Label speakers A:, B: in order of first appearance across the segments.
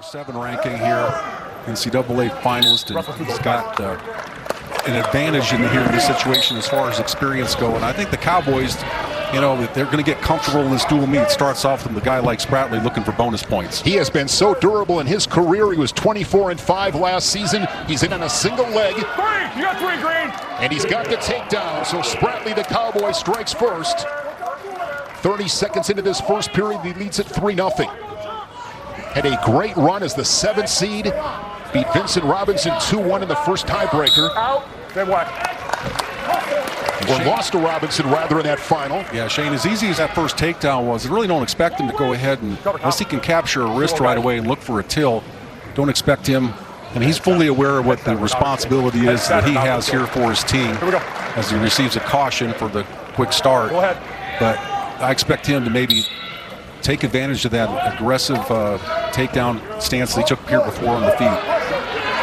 A: 7 ranking here, NCAA finalist, and he's got an advantage in this situation as far as experience go. And I think the Cowboys, you know, they're going to get comfortable in this dual meet. It starts off with a guy like Spratley looking for bonus points.
B: He has been so durable in his career. He was 24-5 last season. He's in on a single leg.
C: You got 3, Green.
B: And he's got the takedown. So Spratley, the Cowboy, strikes first. 30 seconds into this first period, he leads it 3-0. Had a great run as the 7th seed. Beat Vincent Robinson 2-1 in the first tiebreaker.
C: Out. Then what?
B: Or lost to Robinson rather in that final.
A: Yeah, Shane, as easy as that first takedown was, I really don't expect him to go ahead and, unless he can capture a wrist right away and look for a till, don't expect him. And he's fully aware of what the responsibility is that he has here for his team as he receives a caution for the quick start.
C: Go ahead.
A: But I expect him to maybe take advantage of that aggressive takedown stance that he took here before on the feet.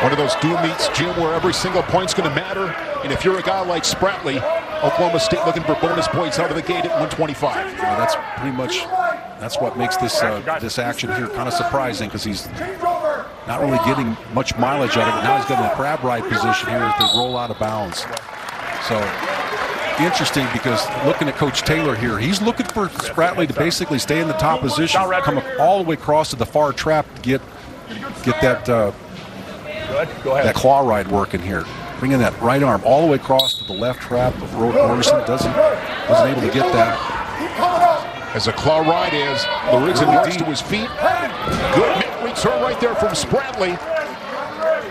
B: One of those dual meets, Jim, where every single point's going to matter. And if you're a guy like Spratley, Oklahoma State looking for bonus points out of the gate at 125.
A: Yeah, that's pretty much, that's what makes this this action here kind of surprising, because he's not really getting much mileage out of it. Now he's got in a crab ride position here as they roll out of bounds. So interesting, because looking at Coach Taylor here, he's looking for Spratley to basically stay in the top position, come all the way across to the far trap to get that that claw ride working here. Bringing that right arm all the way across to the left trap, but Roberson wasn't able to get that.
B: As a claw ride is, Lorenzen works to his feet. Good net return right there from Spratley.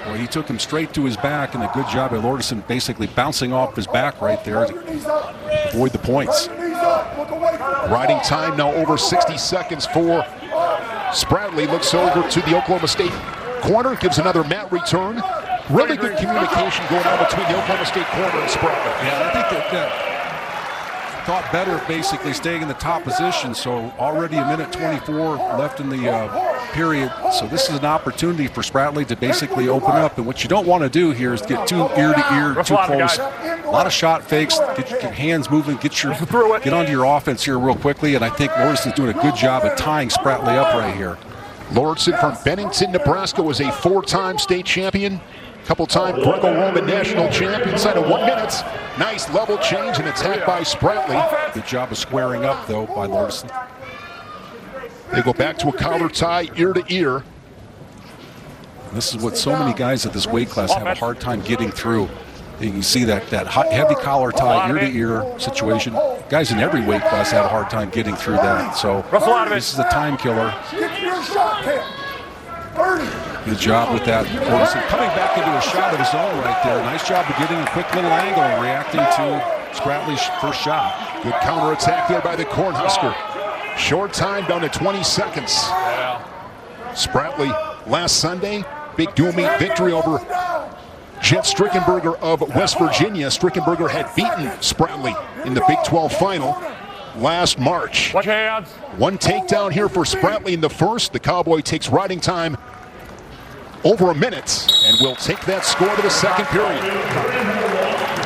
A: Well, he took him straight to his back, and a good job by Lordeson basically bouncing off his back right there to avoid the points.
B: Riding time now over 60 seconds for Spratley. Looks over to the Oklahoma State corner, gives another mat return. Really good communication going on between the Oklahoma State corner and Spratley.
A: Yeah, I think that thought better of basically staying in the top position. So already a minute 24 left in the period. So this is an opportunity for Spratley to basically open up. And what you don't want to do here is get too ear to ear, too close. A lot of shot fakes. Get your hands moving. Get onto your offense here real quickly. And I think Lordson's doing a good job at tying Spratley up right here.
B: Lordson from Bennington, Nebraska, was a 4-time state champion. Couple-time Greco-Roman national champion. Inside of 1 minute. Nice level change and attack by Spratley.
A: Good job of squaring up, though, by Lordson.
B: They go back to a collar tie, ear to ear.
A: This is what so many guys at this weight class have a hard time getting through. You can see that heavy collar tie, ear to ear situation. Guys in every weight class have a hard time getting through that. So this is a time killer. Good job with that. Lordeson coming back into a shot of his own right there. Nice job of getting a quick little angle and reacting to Spratley's first shot.
B: Good counterattack there by the Cornhusker. Short time down to 20 seconds. Spratley last Sunday, big dual meet victory over Jet Strickenberger of West Virginia. Strickenberger had beaten Spratley in the Big 12 final last March.
C: Watch hands.
B: One takedown here for Spratley in the first. The Cowboy takes riding time over a minute and will take that score to the second period.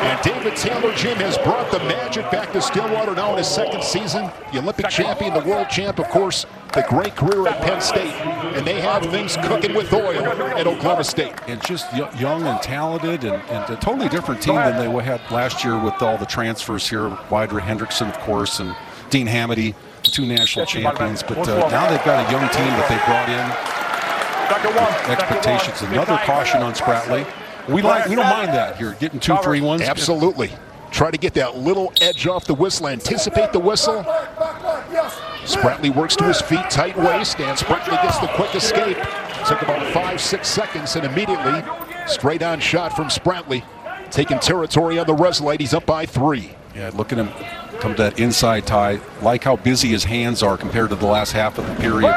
B: And David Taylor, Jim, has brought the magic back to Stillwater now in his second season. The Olympic champion, the world champ, of course, the great career at Penn State. And they have things cooking with oil at Oklahoma State.
A: And just young and talented, and a totally different team than they had last year with all the transfers here. Wider Hendrickson, of course, and Dean Hamady, the 2 national champions. But now they've got a young team that they brought in. Expectations. Another caution on Spratley. We don't mind that here, getting 2 free ones.
B: Absolutely. Try to get that little edge off the whistle, anticipate the whistle. Spratley works to his feet, tight waist, and Spratley gets the quick escape. Took about 5-6 seconds, and immediately straight on shot from Spratley. Taking territory on the Reslite. He's up by 3.
A: Yeah, look at him come to that inside tie. Like how busy his hands are compared to the last half of the period.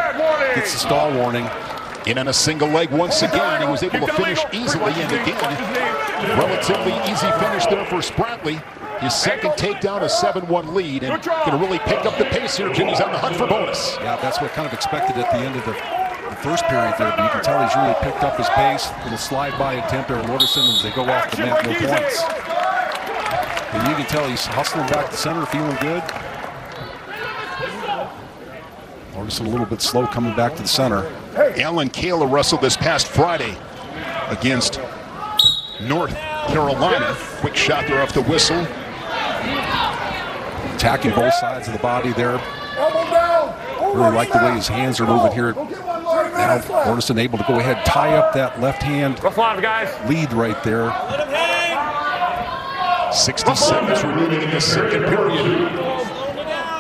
A: Gets the stall warning.
B: In on a single leg once again. He was able to finish easily, and again, relatively easy finish there for Spratley. His second takedown, a 7-1 lead, and going to really pick up the pace here. Jimmy's on the hunt for bonus.
A: Yeah, that's what kind of expected at the end of the first period there, but you can tell he's really picked up his pace. Little slide-by attempt there, Lordeson, as they go off the mat, no points. And you can tell he's hustling back to center, feeling good. Morrison a little bit slow coming back to the center.
B: Alan Kayla wrestled this past Friday against North Carolina. Quick shot there off the whistle.
A: Attacking both sides of the body there. Really like the way his hands are moving here. Now Morrison able to go ahead and tie up that left hand lead right there.
B: 60 seconds remaining in the second period.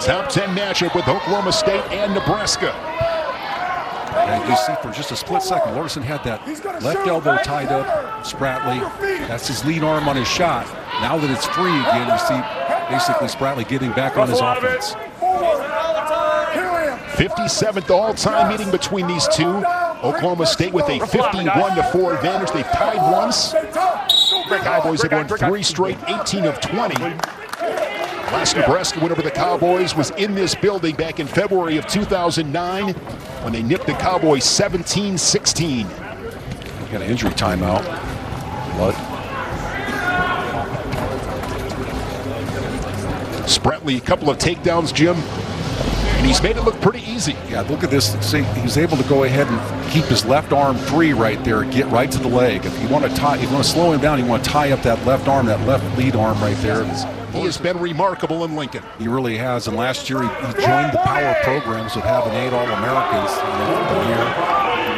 B: Top 10 matchup with Oklahoma State and Nebraska.
A: And you see for just a split second, Morrison had that left elbow tied up. Spratly, that's his lead arm on his shot. Now that it's free again, you see basically Spratly getting back on his offense.
B: 57th all-time meeting between these two. Oklahoma State with a 51-4 advantage. They've tied once. The Cowboys have won 3 straight, 18 of 20. Last Nebraska win over the Cowboys was in this building back in February of 2009 when they nipped the Cowboys 17-16.
A: Got an injury timeout. But
B: Spratly, a couple of takedowns, Jim. And he's made it look pretty easy.
A: yeah, look at this. See, he was able to go ahead and keep his left arm free right there, get right to the leg. If you want to slow him down, you want to tie up that left arm, that left lead arm right there.
B: He has been remarkable in Lincoln.
A: He really has. And last year he joined the power programs with having 8 All-Americans the year.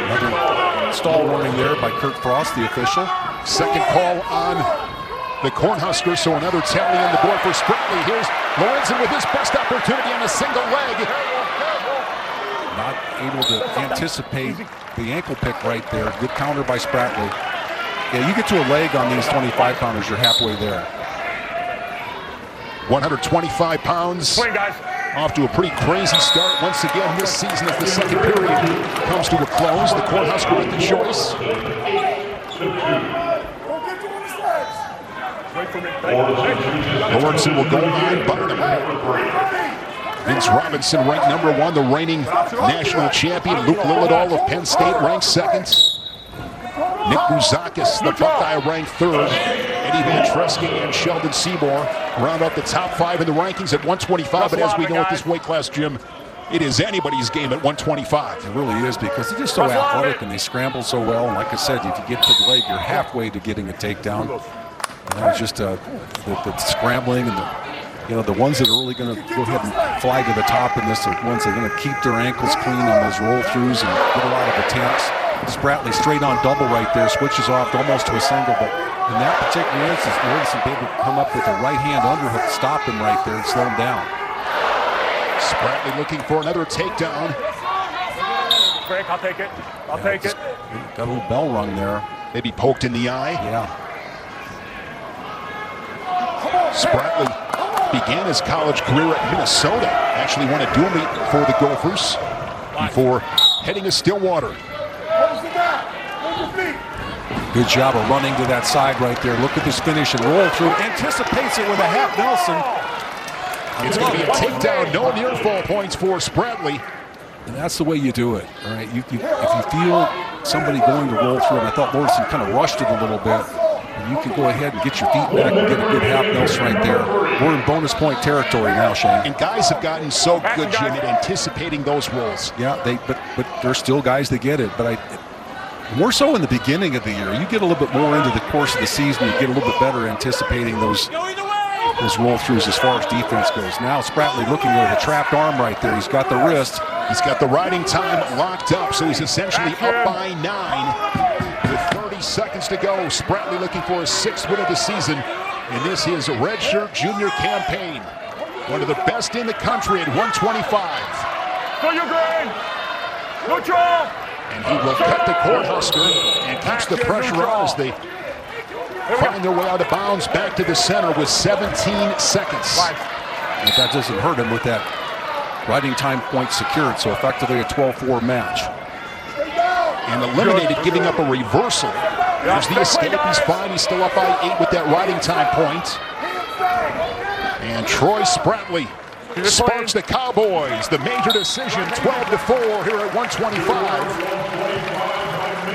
A: Another stall warning there by Kurt Frost, the official.
B: Second call on the Cornhuskers, so another tally on the board for Spratly. Here's Lorenzen with his best opportunity on a single leg.
A: Not able to anticipate the ankle pick right there. Good counter by Spratly. Yeah, you get to a leg on these 25-pounders, you're halfway there.
B: 125 pounds. Off to a pretty crazy start once again this season as the second period comes to a close. The Cornhusker with the choice. Lorenzen will go on bottom. Vince Robinson ranked #1, the reigning national champion. Luke Lillidahl of Penn State ranked 2nd. Nick Bouzakis, the Buckeye, ranked 3rd. Eddie Van Tresking and Sheldon Seymour round out the top 5 in the rankings at 125. But as we know at this weight class, Jim, it is anybody's game at 125.
A: It really is, because they're just so athletic and they scramble so well. And like I said, if you get to the leg, you're halfway to getting a takedown. And that was just the scrambling and the ones that are really going to go ahead and fly to the top in this are ones that are going to keep their ankles clean on those roll-throughs and get a lot of attempts. Spratly straight on double right there, switches off almost to a single, but in that particular instance, Morrison able to come up with a right-hand underhook to stop him right there and slow him down.
B: Spratly looking for another takedown.
C: Frank, I'll take it. I'll take it.
A: Got a little bell rung there.
B: Maybe poked in the eye.
A: Yeah.
B: Spratly began his college career at Minnesota. Actually won a dual meet for the Gophers before heading to Stillwater.
A: Good job of running to that side right there. Look at this finish and roll through. Anticipates it with a half Nelson.
B: It's going to be a takedown. No near fall points for Spratly.
A: And that's the way you do it. All right. If you feel somebody going to roll through, and I thought Morrison kind of rushed it a little bit, and you can go ahead and get your feet back and get a good half Nelson right there. We're in bonus point territory now, Shane.
B: And guys have gotten so good, Jim, at anticipating those rolls.
A: Yeah, but there's still guys that get it. But more so in the beginning of the year. You get a little bit more into the course of the season, you get a little bit better anticipating those roll-throughs as far as defense goes. Now Spratly looking at a trapped arm right there. He's got the wrist.
B: He's got the riding time locked up, so he's essentially up by 9 with 30 seconds to go. Spratly looking for his 6th win of the season in this his redshirt junior campaign. One of the best in the country at 125.
C: For your grain. Neutral.
B: And he will cut the Cornhusker and keeps the pressure on as they find their way out of bounds back to the center with 17 seconds.
A: And that doesn't hurt him with that riding time point secured, so effectively a 12-4 match.
B: And eliminated, giving up a reversal. There's the escape. He's fine. He's still up by 8 with that riding time point. And Troy Spratly sparks the Cowboys. The major decision, 12-4 here at 125.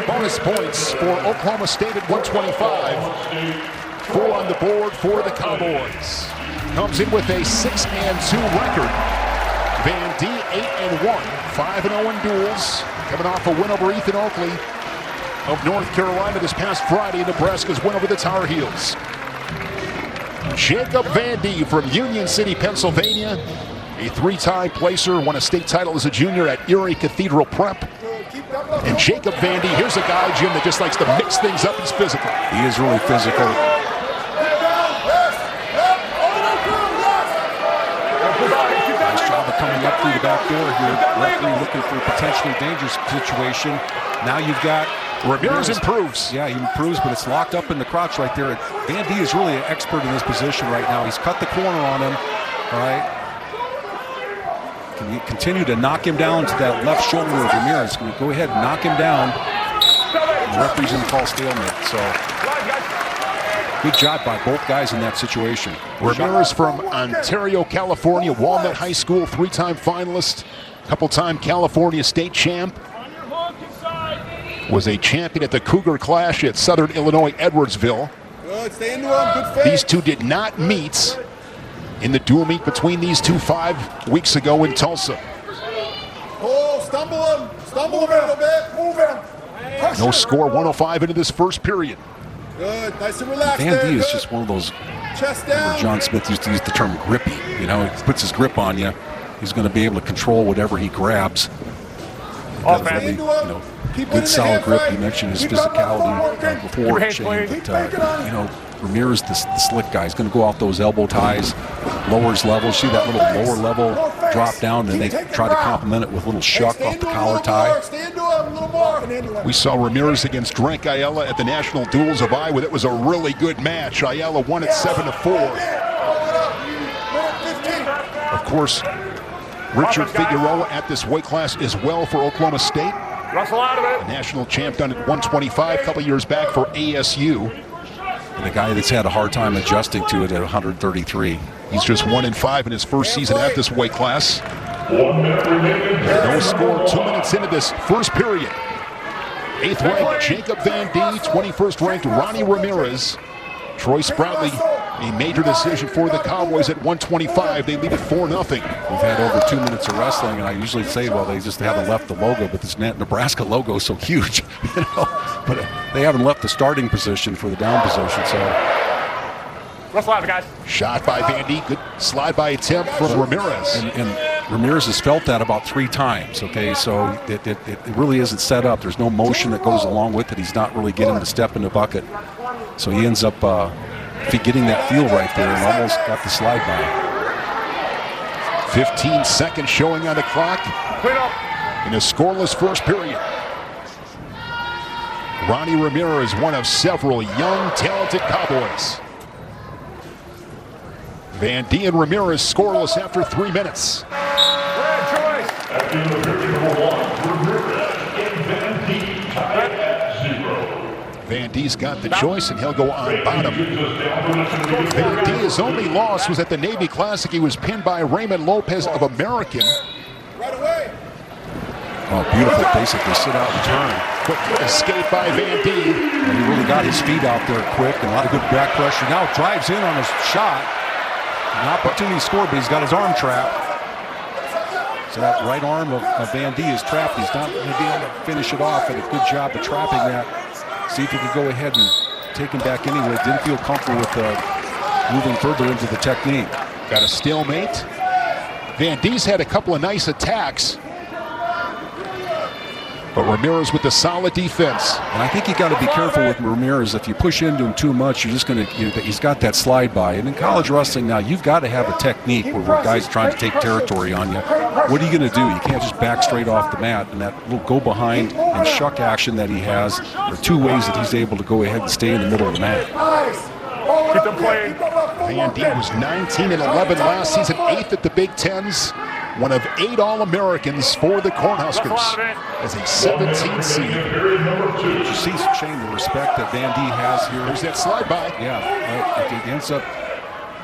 B: Bonus points for Oklahoma State at 125. 4 on the board for the Cowboys. Comes in with a 6-2 record Van D 8-1, 5-0 in duels, coming off a win over Ethan Oakley of North Carolina this past Friday. Nebraska's win over the Tar Heels. Jacob Van D from Union City, Pennsylvania, a 3-time placer, won a state title as a junior at Erie Cathedral Prep. And Jacob Van D, here's a guy, Jim, that just likes to mix things up. He's physical.
A: He is really physical. Nice job of coming up through the back door here. Referee looking for a potentially dangerous situation. Now you've got
B: Ramirez improves.
A: Yeah, he improves, but it's locked up in the crotch right there. Van D is really an expert in this position right now. He's cut the corner on him. All right. Can you continue to knock him down to that left shoulder of Ramirez? Can you go ahead and knock him down? The referee's going to call stalemate. So good job by both guys in that situation.
B: Ramirez from Ontario, California, Walnut High School, 3-time finalist, couple-time California state champ. Was a champion at the Cougar Clash at Southern Illinois, Edwardsville.
D: Good, stay into him, good face.
B: These two did not meet in the dual meet between these two 5 weeks ago in Tulsa.
D: Oh, stumble him a little bit, move him. Pressure.
B: No score, 105 into this first period.
D: Good, nice and relaxed.
A: Van D is just one of those,
D: chest down.
A: John Smith used to use the term grippy. You know, he puts his grip on you. He's going to be able to control whatever he grabs. Really, good solid grip. You mentioned his physicality before, Shane, but Ramirez, the slick guy, is going to go off those elbow ties, lowers level. See that little lower level drop down, and they try to complement it with a little shuck off the collar tie.
B: We saw Ramirez against Drank Ayala at the National Duels of Iowa. That was a really good match. Ayala won it 7-4. Of course, Richard Figueroa at this weight class as well for Oklahoma State.
C: Wrestle out of it.
B: A national champ done at 125 a couple years back for ASU.
A: And a guy that's had a hard time adjusting to it at 133.
B: He's just 1-5 in his first season at this weight class. No score 2 minutes into this first period. 8th ranked Jacob Van D, 21st ranked Ronnie Ramirez. Troy Sproutley, a major decision for the Cowboys at 125. They lead at 4-0.
A: We've had over 2 minutes of wrestling, and I usually say, well, they just haven't left the logo, but this Nebraska logo is so huge, But they haven't left the starting position for the down position, so.
C: Wrestle out, guys.
B: Shot by Van D, good slide by attempt from Ramirez.
A: And Ramirez has felt that about 3 times, okay? So it really isn't set up. There's no motion that goes along with it. He's not really getting the step in the bucket. So he ends up getting that feel right there and almost got the slide by.
B: 15 seconds showing on the clock in a scoreless first period. Ronnie Ramirez, one of several young, talented Cowboys. Van D and Ramirez scoreless after 3 minutes. Van D's got the choice, and he'll go on bottom. Van D, his only loss was at the Navy Classic. He was pinned by Raymond Lopez of American.
D: Right away.
A: Oh, beautiful, basically sit out and turn.
B: Quick escape by Van D.
A: And he really got his feet out there quick, and a lot of good back pressure. Now drives in on his shot. An opportunity to score, but he's got his arm trapped. So that right arm of Van D is trapped. He's not going to be able to finish it off, and a good job of trapping that. See if he could go ahead and take him back anyway. Didn't feel comfortable with moving further into the technique.
B: Got a stalemate. Van D's had a couple of nice attacks, but Ramirez with the solid defense.
A: And I think you got to be careful with Ramirez. If you push into him too much, you're just going to. He's got that slide by. And in college wrestling now, you've got to have a technique where guys trying to take territory on you. What are you going to do? You can't just back straight off the mat. And that little go behind and shuck action that he has, there are 2 ways that he's able to go ahead and stay in the middle of the mat.
C: Keep them playing.
B: Van D was 19-11 last season, 8th at the Big Tens. One of 8 All-Americans for the Cornhuskers as a 17 seed.
A: You see, Shane, the respect that Van D has here.
B: There's that slide by.
A: Yeah, he ends up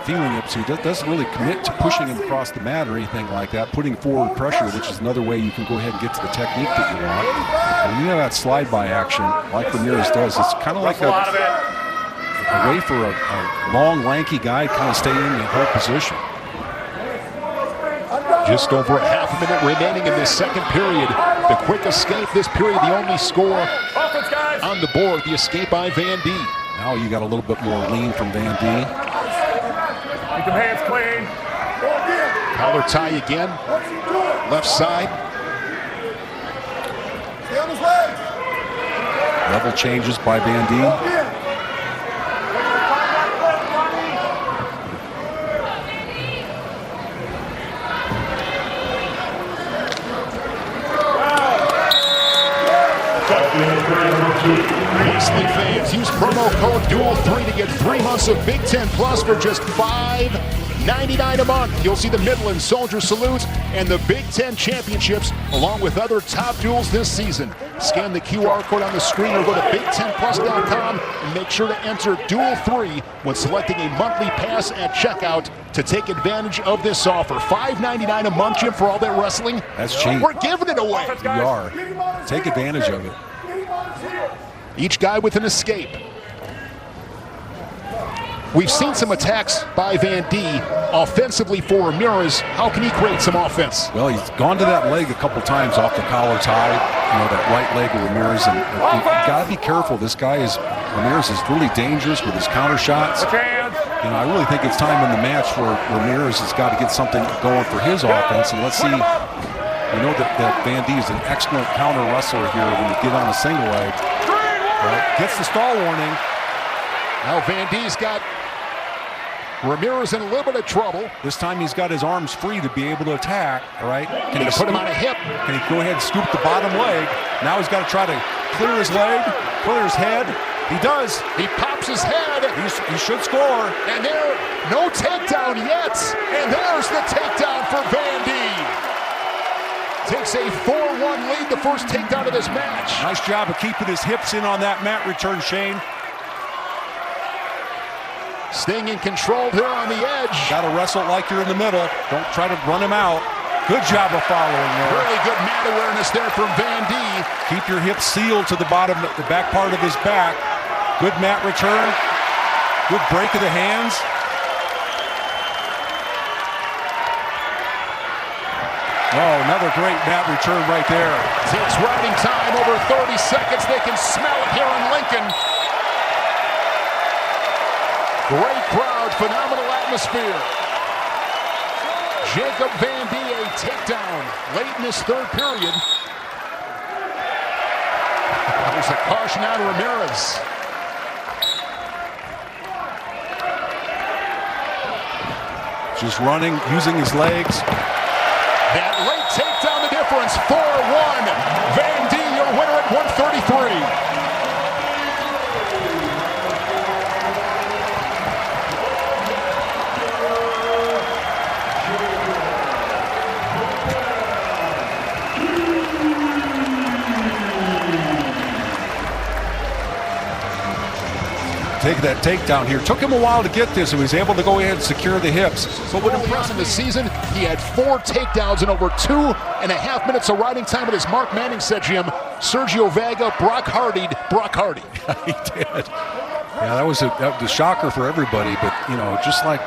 A: feeling it, so he doesn't really commit to pushing him across the mat or anything like that, putting forward pressure, which is another way you can go ahead and get to the technique that you want. And when you have that slide by action, like Ramirez does, it's kind of like a way for a long, lanky guy kind of stay in the whole position.
B: Just over a half a minute remaining in this second period. The quick escape this period, the only score on the board, the escape by Van D.
A: Now you got a little bit more lean from Van D.
C: Keep them hands clean.
B: Collar tie again. Left side.
D: Stay on his legs.
A: Level changes by Van D.
B: Wrestling fans, use promo code DUAL3 to get 3 months of Big Ten Plus for just $5.99 a month. You'll see the Midland Soldier Salute and the Big Ten Championships, along with other top duels this season. Scan the QR code on the screen or go to BigTenPlus.com and make sure to enter DUAL3 when selecting a monthly pass at checkout to take advantage of this offer. $5.99 a month, Jim, for all that wrestling.
A: That's cheap.
B: We're giving it away.
A: You are. Take advantage of it.
B: Each guy with an escape. We've seen some attacks by Van D offensively for Ramirez. How can he create some offense?
A: Well, he's gone to that leg a couple times off the collar tie, that right leg of Ramirez. And you've got to be careful. Ramirez is really dangerous with his counter shots. I really think it's time in the match where Ramirez has got to get something going for his offense. And let's see. We know that Van D is an excellent counter wrestler here when you get on a single leg. Right. Gets the stall warning.
B: Now Van D's got Ramirez in a little bit of trouble.
A: This time he's got his arms free to be able to attack. All right.
B: Can he put him on a hip?
A: Can he go ahead and scoop the bottom leg? Now he's got to try to clear his leg, clear his head. He does.
B: He pops his head.
A: He should score.
B: And there, no takedown yet. And there's the takedown for Van D. Takes a 4-1 lead, the first takedown of this match.
A: Nice job of keeping his hips in on that mat return, Shane.
B: Staying in control here on the edge.
A: Got to wrestle like you're in the middle. Don't try to run him out. Good job of following there.
B: Really good mat awareness there from Van D.
A: Keep your hips sealed to the back part of his back. Good mat return. Good break of the hands. Oh, another great mat return right there.
B: Takes riding time, over 30 seconds. They can smell it here in Lincoln. Great crowd, phenomenal atmosphere. Jacob Van D, a takedown late in this third period. There's a caution on Ramirez.
A: Just running, using his legs.
B: That late takedown, the difference, 4-1. Van D, your winner at 133.
A: Take that takedown here. Took him a while to get this, and he was able to go ahead and secure the hips.
B: So what impressed in the season, he had 4 takedowns in over 2.5 minutes of riding time. And as Mark Manning said, Jim, Sergio Vega, Brock Hardy.
A: He did. Yeah, that was a shocker for everybody. But, just like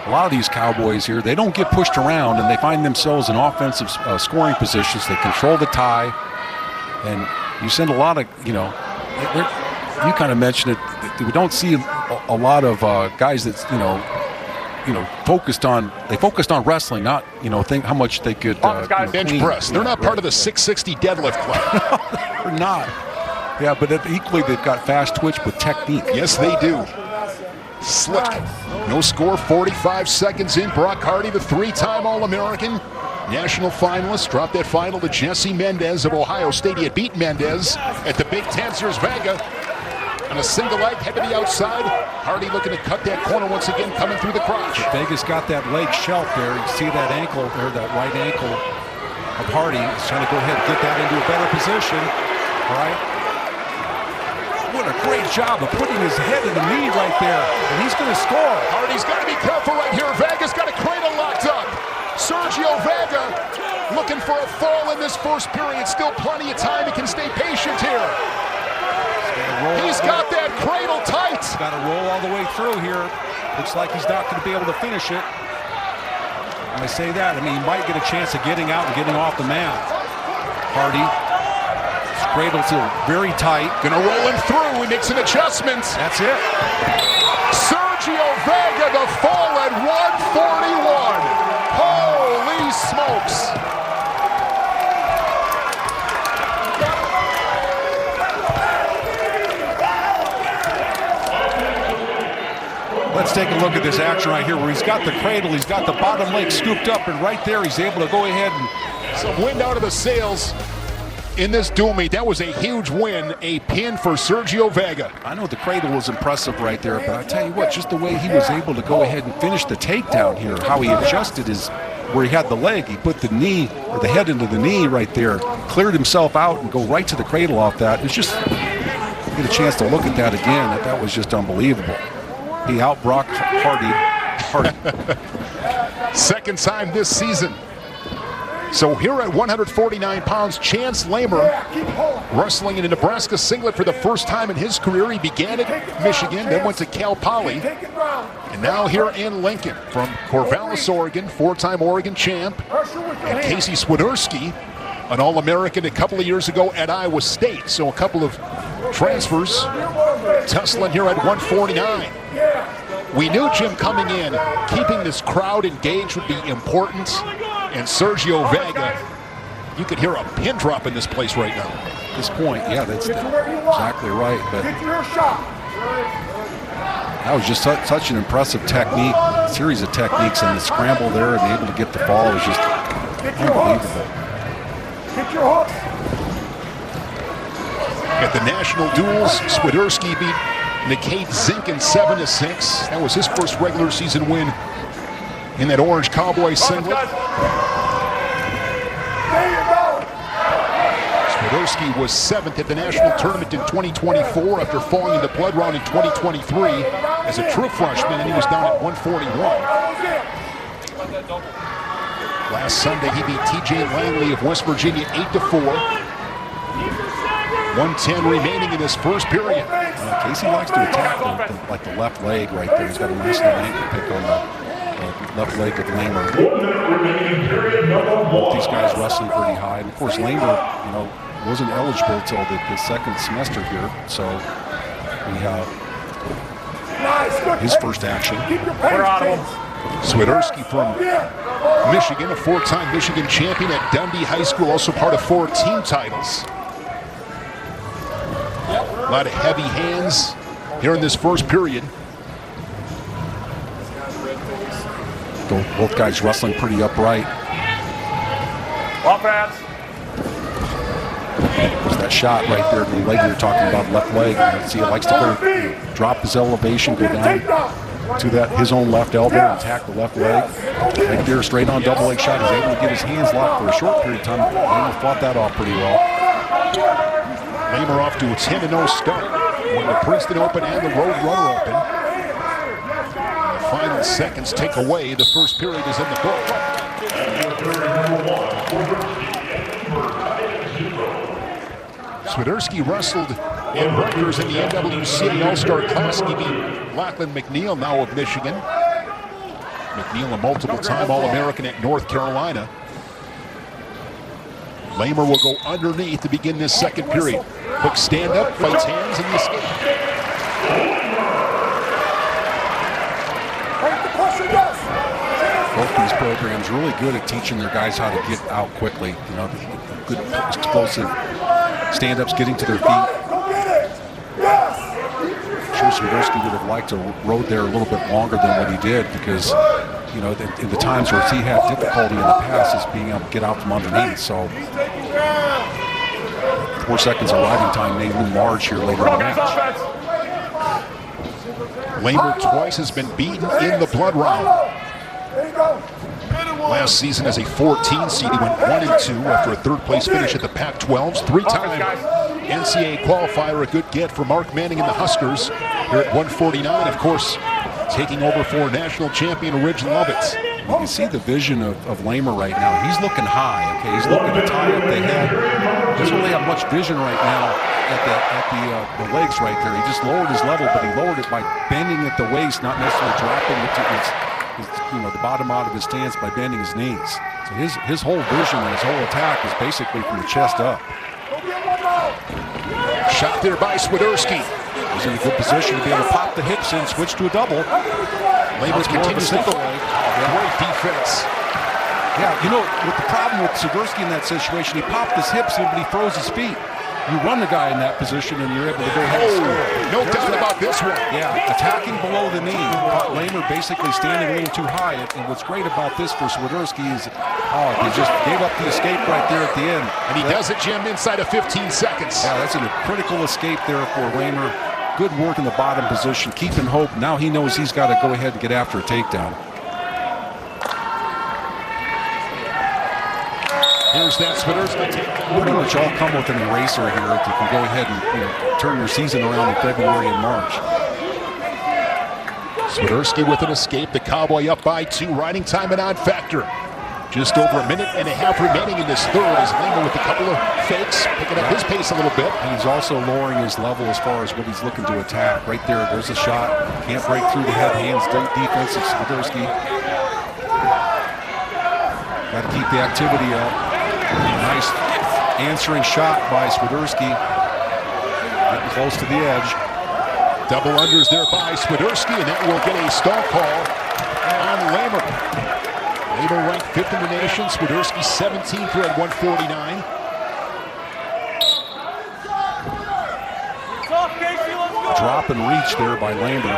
A: a lot of these Cowboys here, they don't get pushed around, and they find themselves in offensive scoring positions. They control the tie. And you send a lot of, you kind of mentioned it. We don't see a lot of guys that focused on wrestling, not think how much they could
B: bench press. They're not part of the 660 deadlift club.
A: They're not. Yeah, but equally they've got fast twitch with technique.
B: Yes, they do. Slick. No score. 45 seconds in. Brock Hardy, the 3-time All-American, national finalist, dropped that final to Jesse Mendez of Ohio State. He had beat Mendez at the Big Ten. Here's Vega. On a single leg, head to the outside. Hardy looking to cut that corner once again, coming through the crotch.
A: Vegas got that leg shelf there. You see that ankle there, that right ankle of Hardy. He's trying to go ahead and get that into a better position. All right. What a great job of putting his head in the knee right there. And he's going to score.
B: Hardy's got to be careful right here. Vega's got a cradle locked up. Sergio Vega looking for a fall in this first period. Still plenty of time. He can stay patient here. He's got that cradle tight.
A: Got to roll all the way through here. Looks like he's not going to be able to finish it. I say that, I mean, he might get a chance of getting out and getting off the mat. Hardy. Cradles still very tight.
B: Gonna roll him through. He makes an adjustment.
A: That's it.
B: Sergio Vega, the fall at 141. Holy smokes.
A: Let's take a look at this action right here where he's got the cradle, he's got the bottom leg scooped up, and right there he's able to go ahead and...
B: Some wind out of the sails in this dual meet. That was a huge win, a pin for Sergio Vega.
A: I know the cradle was impressive right there, but I tell you what, just the way he was able to go ahead and finish the takedown here, how he adjusted his, where he had the leg, he put the knee, or the head into the knee right there, cleared himself out and go right to the cradle off that. It's just, get a chance to look at that again, that was just unbelievable. He out-Brocked Hardy.
B: Second time this season. So here at 149 pounds, Chance Lamer wrestling in a Nebraska singlet for the first time in his career. He began at Michigan, then went to Cal Poly, and now here in Lincoln from Corvallis, Oregon, four-time Oregon champ, and Casey Swiderski, an All-American a couple of years ago at Iowa State. So a couple of transfers, tussling here at 149. We knew, Jim, coming in, keeping this crowd engaged would be important. And Sergio Vega, you could hear a pin drop in this place right now.
A: At this point, yeah, that's exactly right. But that was just such an impressive technique, series of techniques, and the scramble there and able to get the fall was just unbelievable.
D: Get your hook.
B: At the national duels, Swiderski beat Nikkei Zinkin 7-6. That was his first regular season win in that orange Cowboy singlet. Swiderski was 7th at the national tournament in 2024 after falling in the blood round in 2023. As a true freshman, he was down at 141. Last Sunday, he beat T.J. Langley of West Virginia 8-4. 1:10 remaining in this first period.
A: Casey likes to attack like the left leg right there. He's got a nice little ankle pick on the left leg of Lamer. These guys wrestling pretty high. And of course, Lamer, wasn't eligible till the second semester here. So we have his first action.
C: We're out of him.
B: Swiderski from Michigan, a four-time Michigan champion at Dundee High School, also part of 4 team titles. A lot of heavy hands here in this first period.
A: Both guys wrestling pretty upright.
C: Offense.
A: There's that shot right there, the leg you're talking about, left leg. See, he likes to go drop his elevation, go down to his own left elbow and attack the left leg. Right there, straight on double leg shot. He's able to get his hands locked for a short period of time. Lamer fought that off pretty well.
B: Lamer off to a 10-0 start when the Princeton Open and the Roadrunner Open. The final seconds take away. The first period is in the book. Swiderski wrestled in Rutgers in the NWCA All-Star Classic. He beat Lachlan McNeil, now of Michigan. McNeil, a multiple-time All-American at North Carolina. Lamer will go underneath to begin this second period. Hook stand up, fights hands, and the escape.
A: Both these programs really good at teaching their guys how to get out quickly. Good explosive stand-ups, getting to their feet. I'm sure Swiderski would have liked to rode there a little bit longer than what he did because, in the times where he had difficulty in the past is being able to get out from underneath. So 4 seconds of riding time may loom large here later in the match.
B: Lamer twice has been beaten in the blood round. Last season as a 14 seed, he went 1-2 after a third-place finish at the Pac-12's. 3-time NCAA qualifier, a good get for Mark Manning and the Huskers here at 149. Of course, taking over for national champion Ridge Lovitz.
A: You can see the vision of Lamer right now. He's looking high, okay? He's looking to tie up the head. He doesn't really have much vision right now at the legs right there. He just lowered his level, but he lowered it by bending at the waist, not necessarily dropping it. the bottom out of his stance by bending his knees. So his whole vision and his whole attack is basically from the chest up.
B: Shot there by Swiderski.
A: He's in a good position to be able to pop the hips in, switch to a double.
B: Labor continues to go. Great defense.
A: Yeah, with the problem with Swiderski in that situation, he popped his hips in, but he froze his feet. You run the guy in that position, and you're able to go ahead and score.
B: No doubt about this one.
A: Yeah, attacking below the knee. Lamer basically standing a little too high. And what's great about this for Swiderski is, he just gave up the escape right there at the end.
B: And he does it, Jim, inside of 15 seconds.
A: Yeah, that's a critical escape there for Lamer. Good work in the bottom position, keeping hope. Now he knows he's got to go ahead and get after a takedown.
B: Here's that Swiderski.
A: Pretty much all come with an eraser here if you can go ahead and turn your season around in February and March.
B: Swiderski with an escape. The Cowboy up by 2. Riding time and on factor. Just over a minute and a half remaining in this third as Lamer with a couple of fakes, picking up his pace a little bit.
A: And he's also lowering his level as far as what he's looking to attack. Right there's a shot. Can't break through the head hands defense of Swiderski. Got to keep the activity up. Nice answering shot by Swiderski. Getting close to the edge.
B: Double unders there by Swiderski, and that will get a stall call on Lamer. Lamer ranked 5th in the nation. Swiderski 17th here at 149.
A: Drop and reach there by Lamer.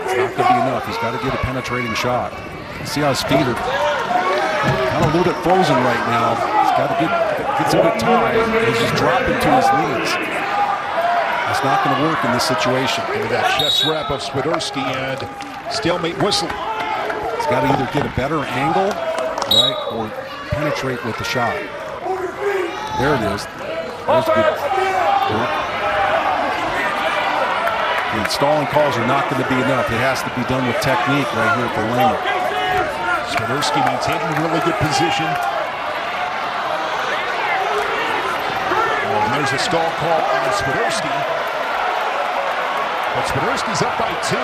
A: It's not going to be enough. He's got to get a penetrating shot. See how his feet are kind of a little bit frozen right now. He's got to get some good time. He's just dropping to his knees. That's not going to work in this situation.
B: Into that chest wrap of Swiderski and stalemate whistle.
A: He's got to either get a better angle, right, or penetrate with the shot. There it is. That was good. The stalling calls are not going to be enough. It has to be done with technique right here for Lamer.
B: Swiderski maintaining a really good position. And there's a stall call on Swiderski. But Swiderski's up by 2.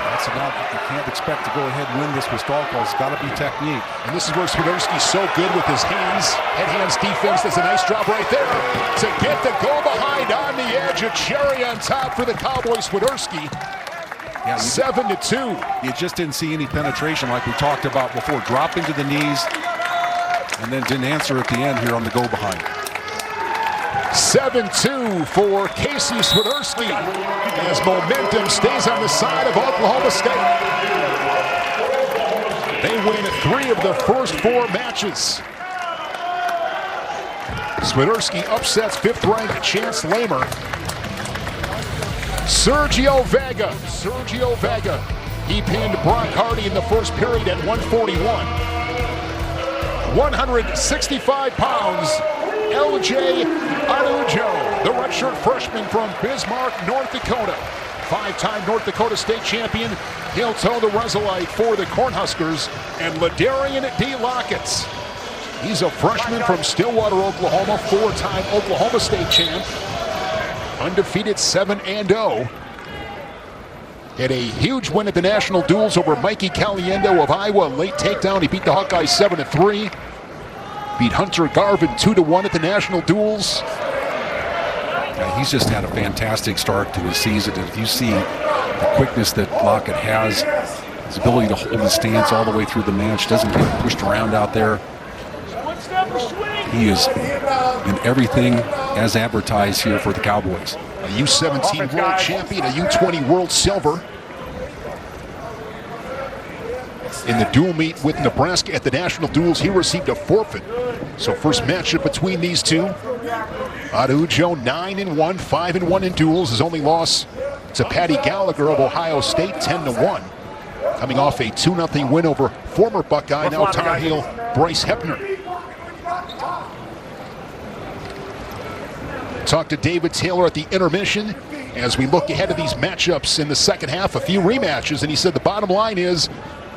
A: That's enough. You can't expect to go ahead and win this with stall calls. It's got to be technique.
B: And this is where Swiderski's so good with his hands. Head-hands defense. That's a nice drop right there to get the go behind on the edge. A cherry on top for the Cowboy Swiderski.
A: Yeah,
B: 7-2.
A: You just didn't see any penetration like we talked about before. Dropping to the knees and then didn't answer at the end here on the go behind.
B: 7-2 for Casey Swiderski as momentum stays on the side of Oklahoma State. They win 3 of the first 4 matches. Swiderski upsets 5th-ranked Chance Lamer. Sergio Vega. He pinned Brock Hardy in the first period at 141. 165 pounds, LJ Araujo, the redshirt freshman from Bismarck, North Dakota. 5-time North Dakota State champion. He'll toe the Resolite for the Cornhuskers. And Ladarian D. Lockett. He's a freshman from Stillwater, Oklahoma, 4-time Oklahoma State champ. Undefeated 7-0. Had a huge win at the national duels over Mikey Caliendo of Iowa. Late takedown. He beat the Hawkeyes 7-3. Beat Hunter Garvin 2-1 at the national duels.
A: Yeah, he's just had a fantastic start to his season. And if you see the quickness that Lockett has, his ability to hold his stance all the way through the match, doesn't get pushed around out there. He is in everything as advertised here for the Cowboys.
B: A U17 world champion, a U20 world silver. In the dual meet with Nebraska at the national duels, he received a forfeit. So first matchup between these two. Araujo 9-1, 5-1 in duels. His only loss to Patty Gallagher of Ohio State, 10-1. Coming off a 2-0 win over former Buckeye, now Tar Heel, Bryce Hepner. Talked to David Taylor at the intermission as we look ahead of these matchups in the second half, a few rematches, and he said the bottom line is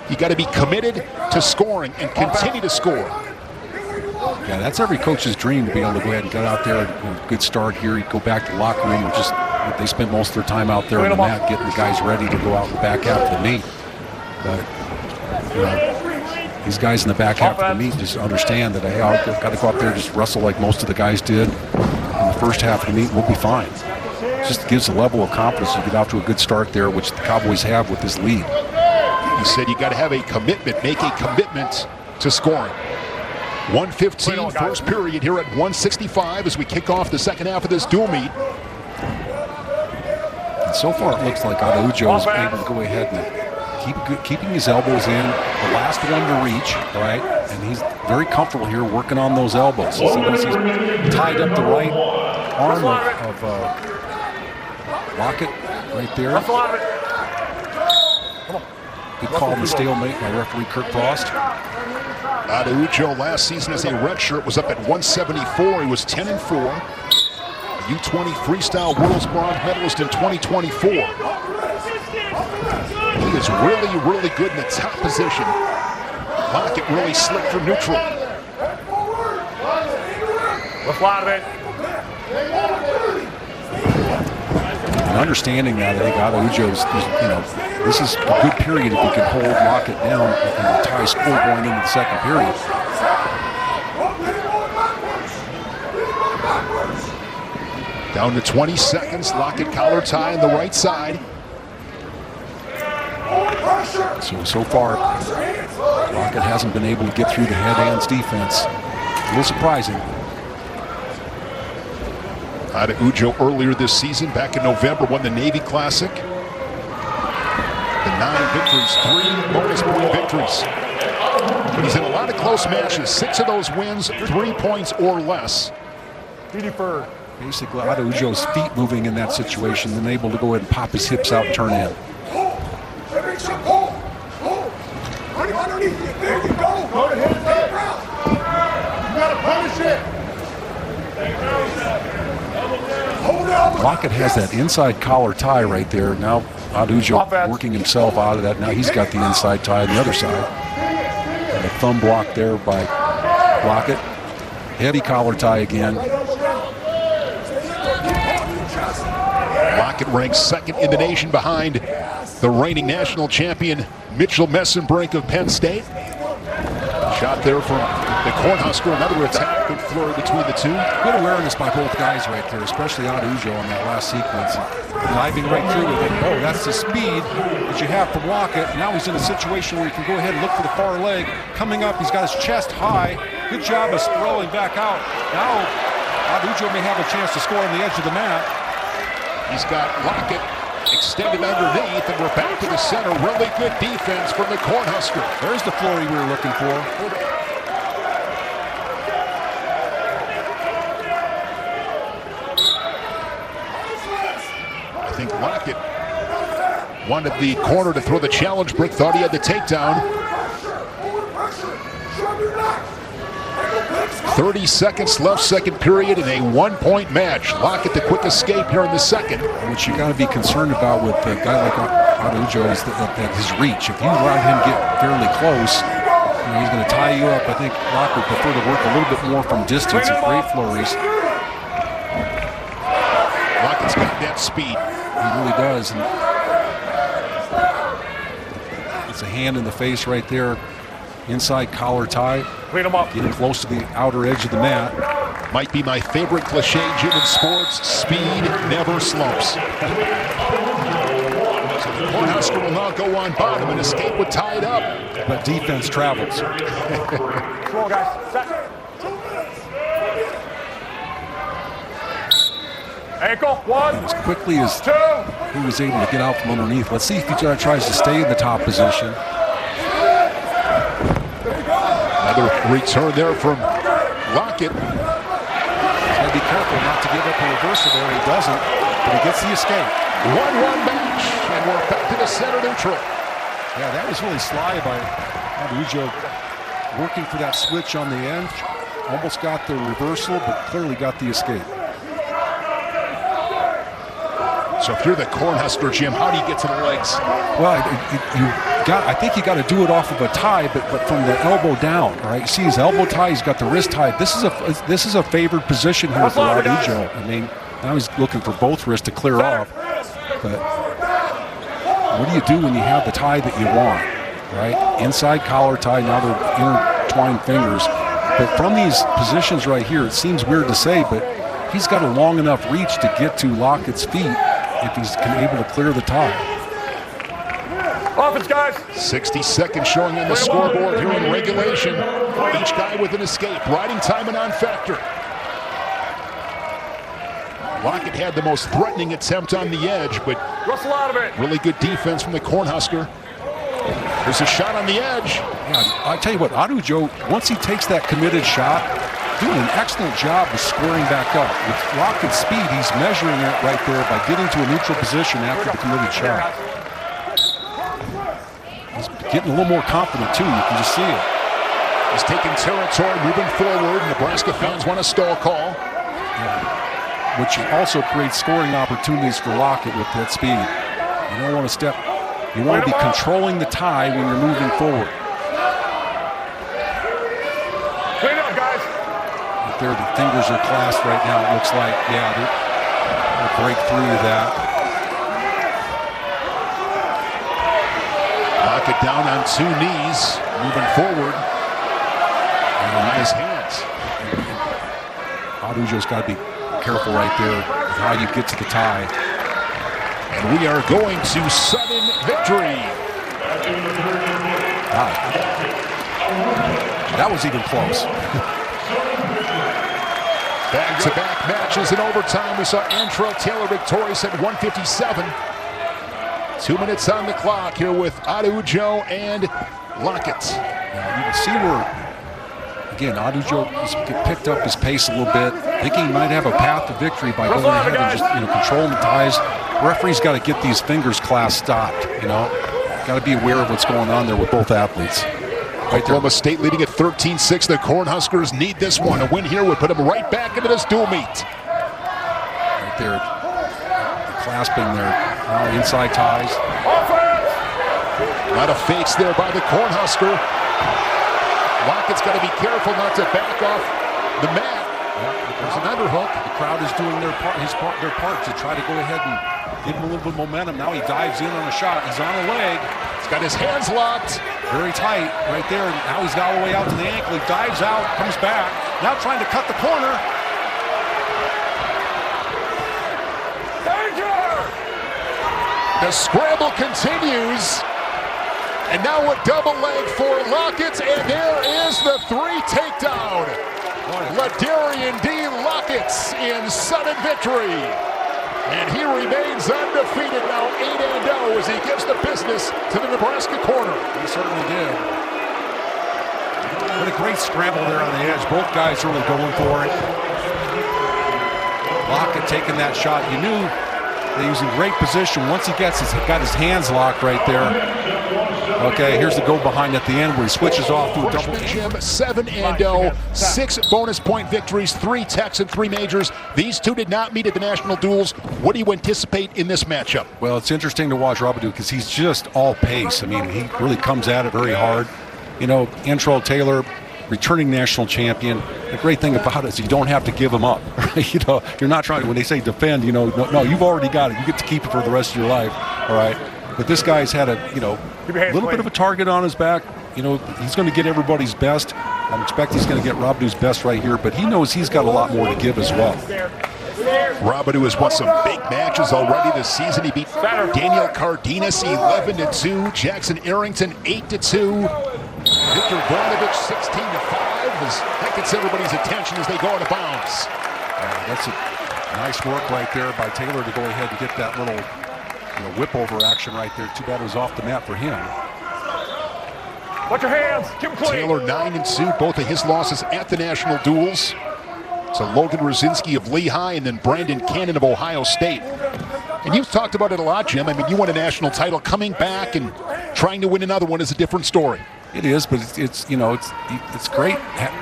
B: you got to be committed to scoring and continue to score.
A: Yeah, that's every coach's dream to be able to go ahead and get out there and good start here. You go back to the locker room and just they spent most of their time out there on the mat getting the guys ready to go out in the back half of the meet. But, you know, these guys in the back half of the meet just understand that, hey, I've got to go out there and just wrestle like most of the guys did in the first half of the meet. We'll be fine. It just gives a level of confidence. You get out to a good start there, which the Cowboys have with this lead.
B: He said you got to have a commitment, make a commitment to scoring. 1:15 first period here at 1:65 as we kick off the second half of this dual meet.
A: And so far it looks like Araujo is able to go ahead and keeping his elbows in, the last one to reach, right? And he's very comfortable here working on those elbows. So once he's tied up the right arm of Lockett right there. Good call in the stalemate by referee Kirk Frost.
B: Araujo last season as a redshirt was up at 174. He was 10-4. U20 freestyle world's bronze medalist in 2024. He is really, really good in the top position. Lockett really slick from neutral.
A: And understanding that, I think Araujo's, you know, this is a good period if he can hold Lockett down and tie score going into the second period.
B: Down to 20 seconds. Lockett collar tie on the right side.
A: So far, Lockett hasn't been able to get through the head-hands defense. A little surprising.
B: Araujo earlier this season, back in November, won the Navy Classic. The 9 victories, 3 bonus point victories. But he's in a lot of close matches. 6 of those wins, 3 points or less.
A: Basically, Araujo's feet moving in that situation, then able to go ahead and pop his hips out and turn in.
D: There you go. Go to him. You got to punish it.
A: Lockett has that inside collar tie right there. Now Araujo working himself out of that. Now he's got the inside tie on the other side. And a thumb block there by Lockett. Heavy collar tie again.
B: Lockett ranks second in the nation behind the reigning national champion Mitchell Messenbrink of Penn State. Shot there from the Cornhusker, another attack, good flurry between the two.
A: Good awareness by both guys right there, especially Araujo on that last sequence. Diving right through with it. Oh, that's the speed that you have from Lockett. Now he's in a situation where he can go ahead and look for the far leg. Coming up, he's got his chest high. Good job of rolling back out. Now Araujo may have a chance to score on the edge of the mat.
B: He's got Lockett extended underneath, and we're back to the center. Really good defense from the Cornhusker.
A: There's the flurry we were looking for.
B: I think Lockett wanted the corner to throw the challenge brick, thought he had the takedown. 30 seconds left, second period, in a 1-point match. Lockett the quick escape here in the second.
A: What you got to be concerned about with a guy like Araujo is that his reach. If you let him get fairly close, you know, he's going to tie you up. I think Lockett would prefer to work a little bit more from distance and great flurries.
B: Lockett's got that speed.
A: He really does. And it's a hand in the face right there. Inside collar tie.
C: Clean him up.
A: Getting close to the outer edge of the mat.
B: Might be my favorite cliche, Jim, in sports. Speed never slumps. So the Cornhusker will now go on bottom and escape with tied up.
A: But defense travels.
C: Come on, guys. Set. Ankle. 1.
A: And as quickly as
C: 2.
A: he was able to get out from underneath. Let's see if he tries to stay in the top position.
B: Another return there from Lockett.
A: He's got to be careful not to give up a reversal there. He doesn't, but he gets the escape.
B: 1-1 match, and we're back to the center neutral.
A: Yeah, that was really sly by Araujo, working for that switch on the end. Almost got the reversal, but clearly got the escape.
B: So if you're the Cornhusker, Jim, how do you get to the legs?
A: Well, I think you got to do it off of a tie, but from the elbow down. All right, you see his elbow tie. He's got the wrist tie. This is a favored position here for Araujo. I mean, Now he's looking for both wrists to clear off. But what do you do when you have the tie that you want, right? Inside collar tie, now they're intertwined fingers. But from these positions right here, it seems weird to say, but he's got a long enough reach to get to Lockett's feet if he's able to clear the tie.
C: Offense, guys.
B: 60 seconds showing on the scoreboard here in regulation. Each guy with an escape. Riding time a non-factor. Lockett had the most threatening attempt on the edge, but really good defense from the Cornhusker. There's a shot on the edge.
A: Yeah, I tell you what, Adujo, once he takes that committed shot, doing an excellent job of squaring back up. With Lockett's speed, he's measuring it right there by getting to a neutral position after the committed shot. He's getting a little more confident, too. You can just see it.
B: He's taking territory, moving forward. Nebraska fans want a stall call.
A: Yeah. Which also creates scoring opportunities for Lockett with that speed. You don't want to step. You want to be controlling the tie when you're moving forward.
C: Clean up, guys.
A: Right there, the fingers are clasped right now. It looks like, yeah, they'll break through to that.
B: Lockett down on 2 knees, moving forward. And on his hands.
A: Adujo's got to be careful right there with how you get to the tie.
B: And we are going to sudden victory.
A: Wow. That was even close.
B: Back-to-back matches in overtime. We saw Antrell Taylor victorious at 157. 2 minutes on the clock here with Adujo and Lockett.
A: Now you can see where, again, Adujo has picked up his pace a little bit, thinking he might have a path to victory by going ahead and just controlling the ties. Referee's got to get these fingers clasped stopped. Got to be aware of what's going on there with both athletes.
B: Oklahoma State leading at 13-6. The Cornhuskers need this one. A win here would put them right back into this dual meet.
A: Right there, the clasping there. Inside ties.
B: A lot of fakes there by the Cornhusker. Lockett's got to be careful not to back off the mat. There's an underhook.
A: The crowd is doing their part to try to go ahead and give him a little bit of momentum. Now he dives in on a shot. He's on a leg.
B: He's got his hands locked.
A: Very tight right there. And now he's got all the way out to the ankle. He dives out, comes back. Now trying to cut the corner.
B: The scramble continues. And now a double leg for Lockett. And there is the 3 takedown. Ladarian D. Lockett in sudden victory. And he remains undefeated now, 8-0 as he gives the business to the Nebraska corner.
A: He certainly did. What a great scramble there on the edge. Both guys really going for it. Lockett taking that shot. You knew that he was in great position. Once he got his hands locked right there. Okay, here's the go behind at the end where he switches off to a double.
B: Jim, 7-0, 6 bonus point victories, 3 techs and 3 majors. These two did not meet at the national duels. What do you anticipate in this matchup?
A: Well, it's interesting to watch Rabadou because he's just all pace. I mean, he really comes at it very hard. Antrell Taylor, returning national champion. The great thing about it is you don't have to give him up. You're not trying to, when they say defend, no, you've already got it. You get to keep it for the rest of your life, all right? But this guy's had a, little bit of a target on his back. He's going to get everybody's best. I expect he's going to get Rabadou's best right here, but he knows he's got a lot more to give as well.
B: Rabadou has won some big matches already this season. He beat Daniel Cardenas 11-2, Jackson Arrington 8-2, Victor Voinovich 16-5. That gets everybody's attention as they go out of bounds.
A: That's a nice work right there by Taylor to go ahead and get that little whip over action right there. Too bad it was off the mat for him.
C: Watch your hands. Keep them clean.
B: Taylor 9-2, both of his losses at the national duels. So Logan Rosinski of Lehigh and then Brandon Cannon of Ohio State. And you've talked about it a lot, Jim. I mean, you won a national title. Coming back and trying to win another one is a different story.
A: It is, but it's great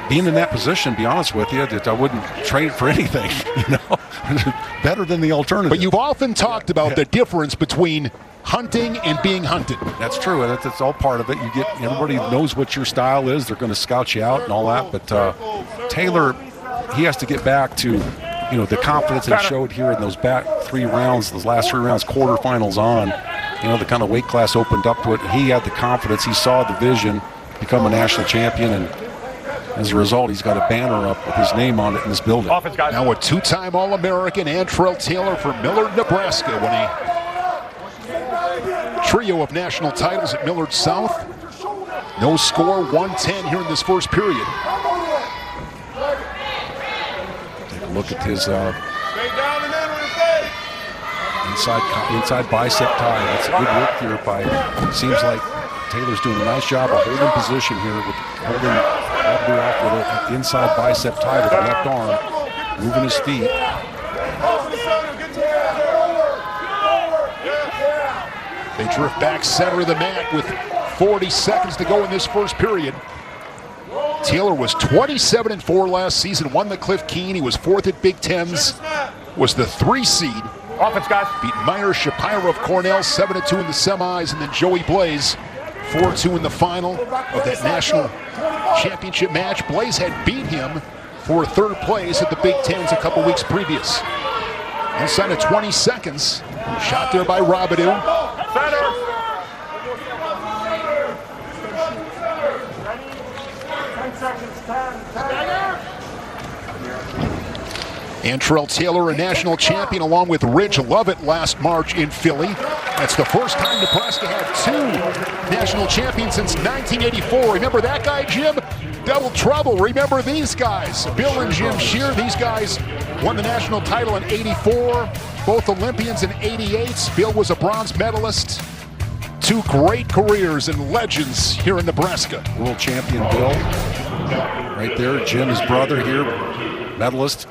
A: being in that position. To be honest with you, that I wouldn't trade it for anything. Better than the alternative.
B: But you've often talked about the difference between hunting and being hunted.
A: That's true. That's all part of it. Everybody knows what your style is. They're going to scout you out and all that. But Taylor, he has to get back to the confidence that he showed here in those back 3 rounds, those last 3 rounds, quarterfinals on, the kind of weight class opened up to it. And he had the confidence. He saw the vision, become a national champion, and as a result, he's got a banner up with his name on it in this building.
B: Now a 2-time All-American, Antrell Taylor for Millard, Nebraska, won a trio of national titles at Millard South. No score, 110 here in this first period.
A: Take a look at his inside bicep tie. That's a good work here by, seems like Taylor's doing a nice job of holding position here with holding Rabidou off with the inside bicep tie with the left arm, moving his feet.
B: They drift back center of the mat with 40 seconds to go in this first period. Taylor was 27-4 last season, won the Cliff Keen. He was 4th at Big Tens, was the 3 seed.
C: Offense, guys.
B: Beat Meyer Shapiro of Cornell 7-2 in the semis, and then Joey Blaze 4-2 in the final of that national championship match. Blaze had beat him for 3rd place at the Big Tens a couple weeks previous. Inside of 20 seconds, shot there by Rabidou.
C: Center.
B: Antrell Taylor, a national champion, along with Ridge Lovett last March in Philly. That's the first time Nebraska had 2 national champions since 1984. Remember that guy, Jim? Double trouble. Remember these guys, Bill and Jim Shear. These guys won the national title in '84, both Olympians in '88. Bill was a bronze medalist. 2 great careers and legends here in Nebraska.
A: World champion Bill, right there. Jim, his brother here, medalist.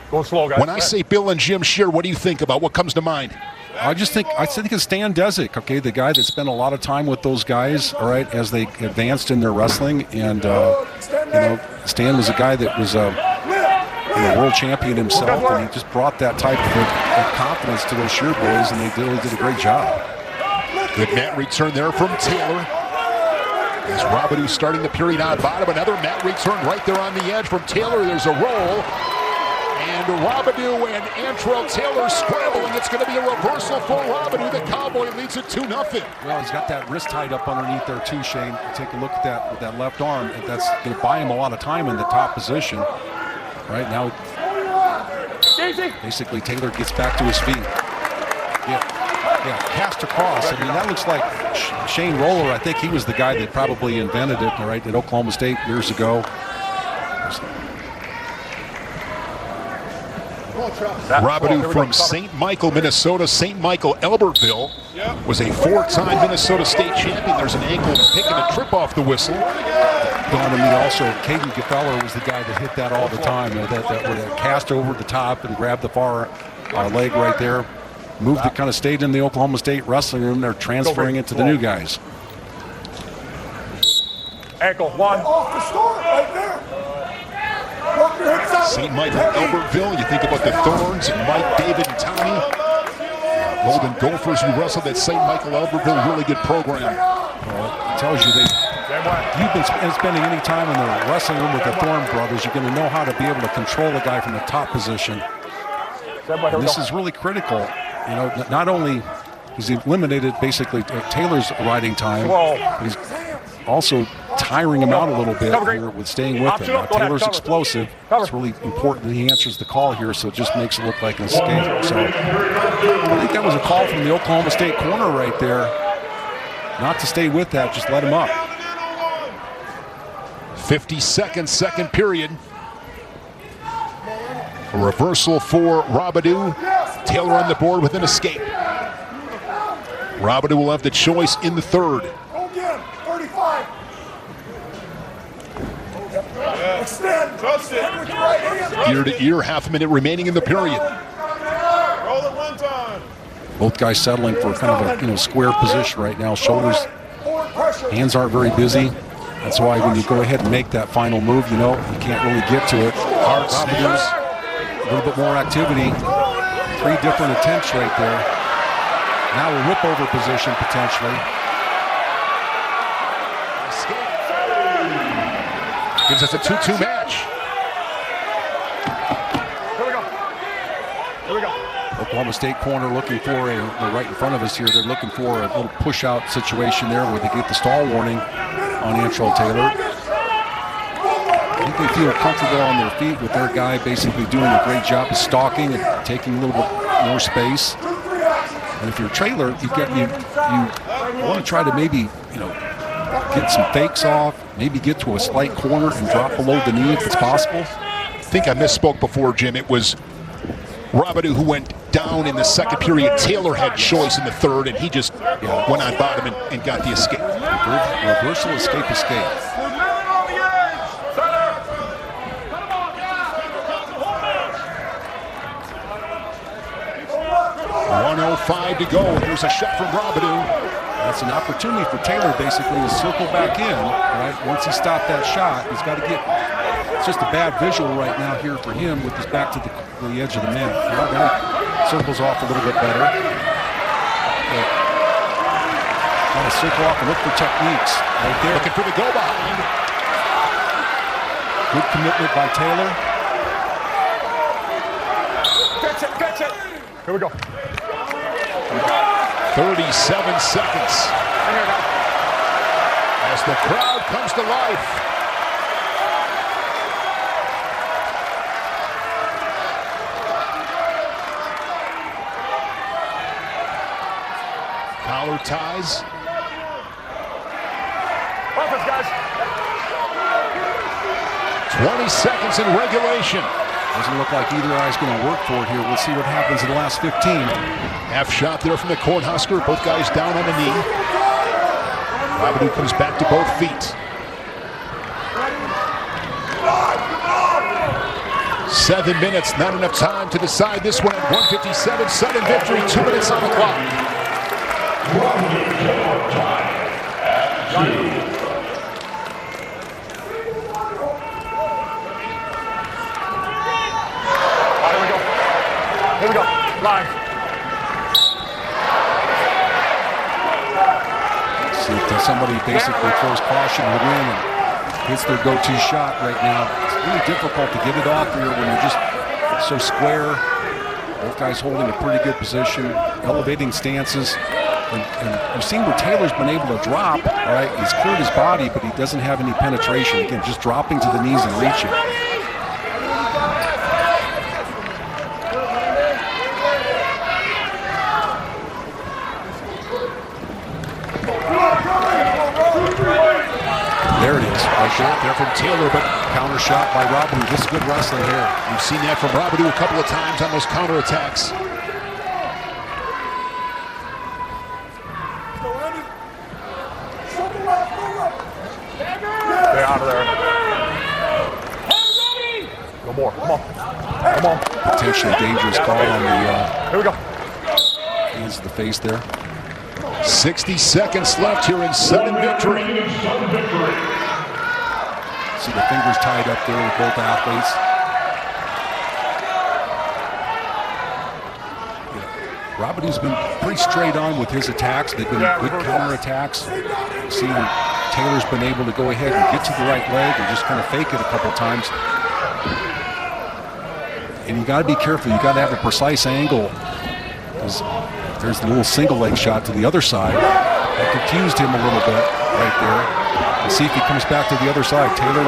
C: Go slow, guys.
B: When I say Bill and Jim Shear, what do you think about? What comes to mind?
A: I think it's Stan Desick, okay, the guy that spent a lot of time with those guys, all right, as they advanced in their wrestling. And, Stan was a guy that was a world champion himself, and he just brought that type of confidence to those Shear boys, and they really did a great job.
B: Good mat return there from Taylor. As Rabidou starting the period on bottom, another mat return right there on the edge from Taylor. There's a roll. And Rabidou and Antrell Taylor scrambling. It's going to be a reversal for Rabidou. The Cowboy leads it 2-0.
A: Well, he's got that wrist tied up underneath there too, Shane. Take a look at that with that left arm. That's going to buy him a lot of time in the top position. Right now, basically Taylor gets back to his feet. Yeah, cast across. I mean, that looks like Shane Roller. I think he was the guy that probably invented it, right, at Oklahoma State years ago.
B: Rabidou from St. Michael, Minnesota. St. Michael, Albertville was a 4-time Minnesota State champion. There's an ankle picking a trip off the whistle.
A: Also, Caden Gefeller was the guy that hit that all the time. That cast over the top and grabbed the far leg right there. Moved it, kind of stayed in the Oklahoma State wrestling room. They're transferring it to the new guys.
C: Ankle, 1.
D: Off the start right there.
B: St. Michael, Albertville. You think about the Thorns and Mike, David, and Tommy. Golden Gophers who wrestled at St. Michael, Albertville. Really good program.
A: Well, it tells you that you've been spending any time in the wrestling room with the Thorn brothers, you're going to know how to be able to control a guy from the top position. And this is really critical. Not only he's eliminated basically Taylor's riding time, but he's also tiring him out a little bit here with staying with him. Now, Taylor's explosive. It's really important that he answers the call here, so it just makes it look like an escape. So I think that was a call from the Oklahoma State corner right there. Not to stay with that, just let him up.
B: 50 seconds, second period. A reversal for Rabidou. Taylor on the board with an escape. Rabidou will have the choice in the third.
D: Again, 35. Extend. Trust it. With your right hand.
B: Ear to ear, half a minute remaining in the period.
D: Roll it 1 time.
A: Both guys settling for kind of a square position right now. Shoulders, hands aren't very busy. That's why when you go ahead and make that final move, you can't really get to it. Rabidou's a little bit more activity. 3 different attempts right there. Now a whip over position potentially.
B: Gives us a 2-2 match.
C: Here we go. Here we go.
A: Oklahoma State corner looking for they're right in front of us here. They're looking for a little push-out situation there where they get the stall warning on Antrell Taylor. I think they feel comfortable on their feet with their guy basically doing a great job of stalking and taking a little bit more space. And if you're Taylor, you want to try to maybe, get some fakes off, maybe get to a slight corner and drop below the knee if it's possible.
B: I think I misspoke before, Jim. It was Robidoux who went down in the second period. Taylor had choice in the third, and he just went on bottom and got the escape.
A: Reversal, escape.
B: 1:05 to go. Here's a shot from Robidoux.
A: That's an opportunity for Taylor basically to circle back in, right? Once he stopped that shot, he's got to get, it's just a bad visual right now here for him with his back to the edge of the mat. Circles off a little bit better. Trying to circle off and look for techniques right there.
B: Looking for the go behind.
A: Good commitment by Taylor.
C: Catch it. Here we go.
B: 37 seconds. As the crowd comes to life. Collar ties.
C: Offense, guys.
B: 20 seconds in regulation.
A: Doesn't look like either eye's going to work for it here. We'll see what happens in the last 15.
B: Half shot there from the court, Husker. Both guys down on the knee. Robidoux comes back to both feet. 7 minutes, not enough time to decide this one at 1:57. Sudden victory, 2 minutes on the clock.
C: Here we go. Live.
A: See if somebody basically throws caution to win and hits their go-to shot right now. It's really difficult to get it off here when you're just so square. Both guys holding a pretty good position, elevating stances. And you've seen where Taylor's been able to drop, all right? He's cleared his body, but he doesn't have any penetration. Again, just dropping to the knees and reaching. There it is, right there from Taylor, but counter shot by Robidoux. This is good wrestling here.
B: We've seen that from Robidoux a couple of times on those counterattacks.
C: Stay out of there. No more. Come on.
A: Potentially dangerous call on the
C: Here we go.
A: hands of the face there.
B: 60 seconds left here in sudden victory.
A: See the fingers tied up there with both athletes. Robidoux's been pretty straight on with his attacks. They've been good counterattacks. See Taylor's been able to go ahead and get to the right leg and just kind of fake it a couple times. And you got to be careful. You got to have a precise angle. There's the little single leg shot to the other side. That confused him a little bit right there. We'll see if he comes back to the other side. Taylor,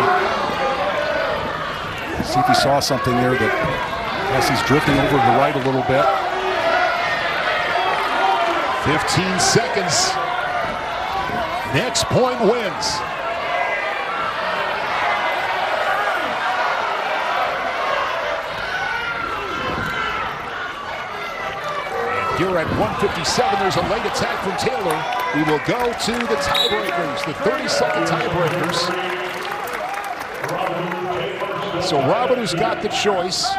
A: see if he saw something there that as he's drifting over to the right a little bit.
B: 15 seconds. Next point wins. Here at 1:57, there's a late attack from Taylor. We will go to the tiebreakers, the 30-second tiebreakers. So Robidoux's got the choice.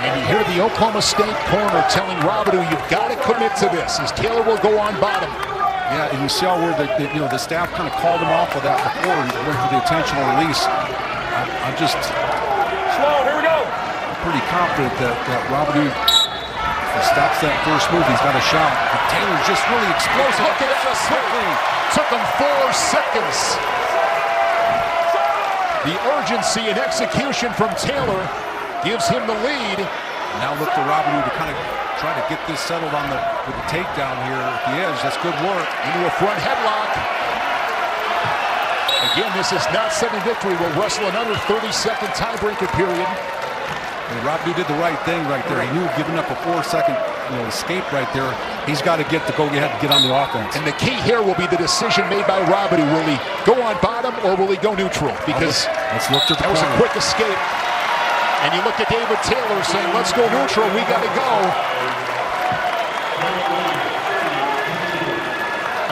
B: And you hear the Oklahoma State corner telling Robidoux, you've got to commit to this, as Taylor will go on bottom.
A: Yeah, and you saw where the staff kind of called him off of that before and went for the intentional release. I'm just
C: Slow, here we go.
A: pretty confident that Robidoux stops that first move. He's got a shot. But Taylor's just really explosive.
B: Look at that quickly. Took him 4 seconds. The urgency and execution from Taylor. gives him the lead.
A: Now look for Robinson to kind of try to get this settled on with the takedown here at the edge. That's good work.
B: Into a front headlock. Again, this is not setting victory. We'll wrestle another 30-second tiebreaker period.
A: And Robinson did the right thing right there. He knew giving up a 4-second escape right there. He's got to get the go-ahead and get on the offense.
B: And the key here will be the decision made by Robinson. Will he go on bottom or will he go neutral? Because
A: let's look to the
B: that was a
A: corner.
B: quick escape. And you look at David Taylor saying, let's go neutral, we got to go.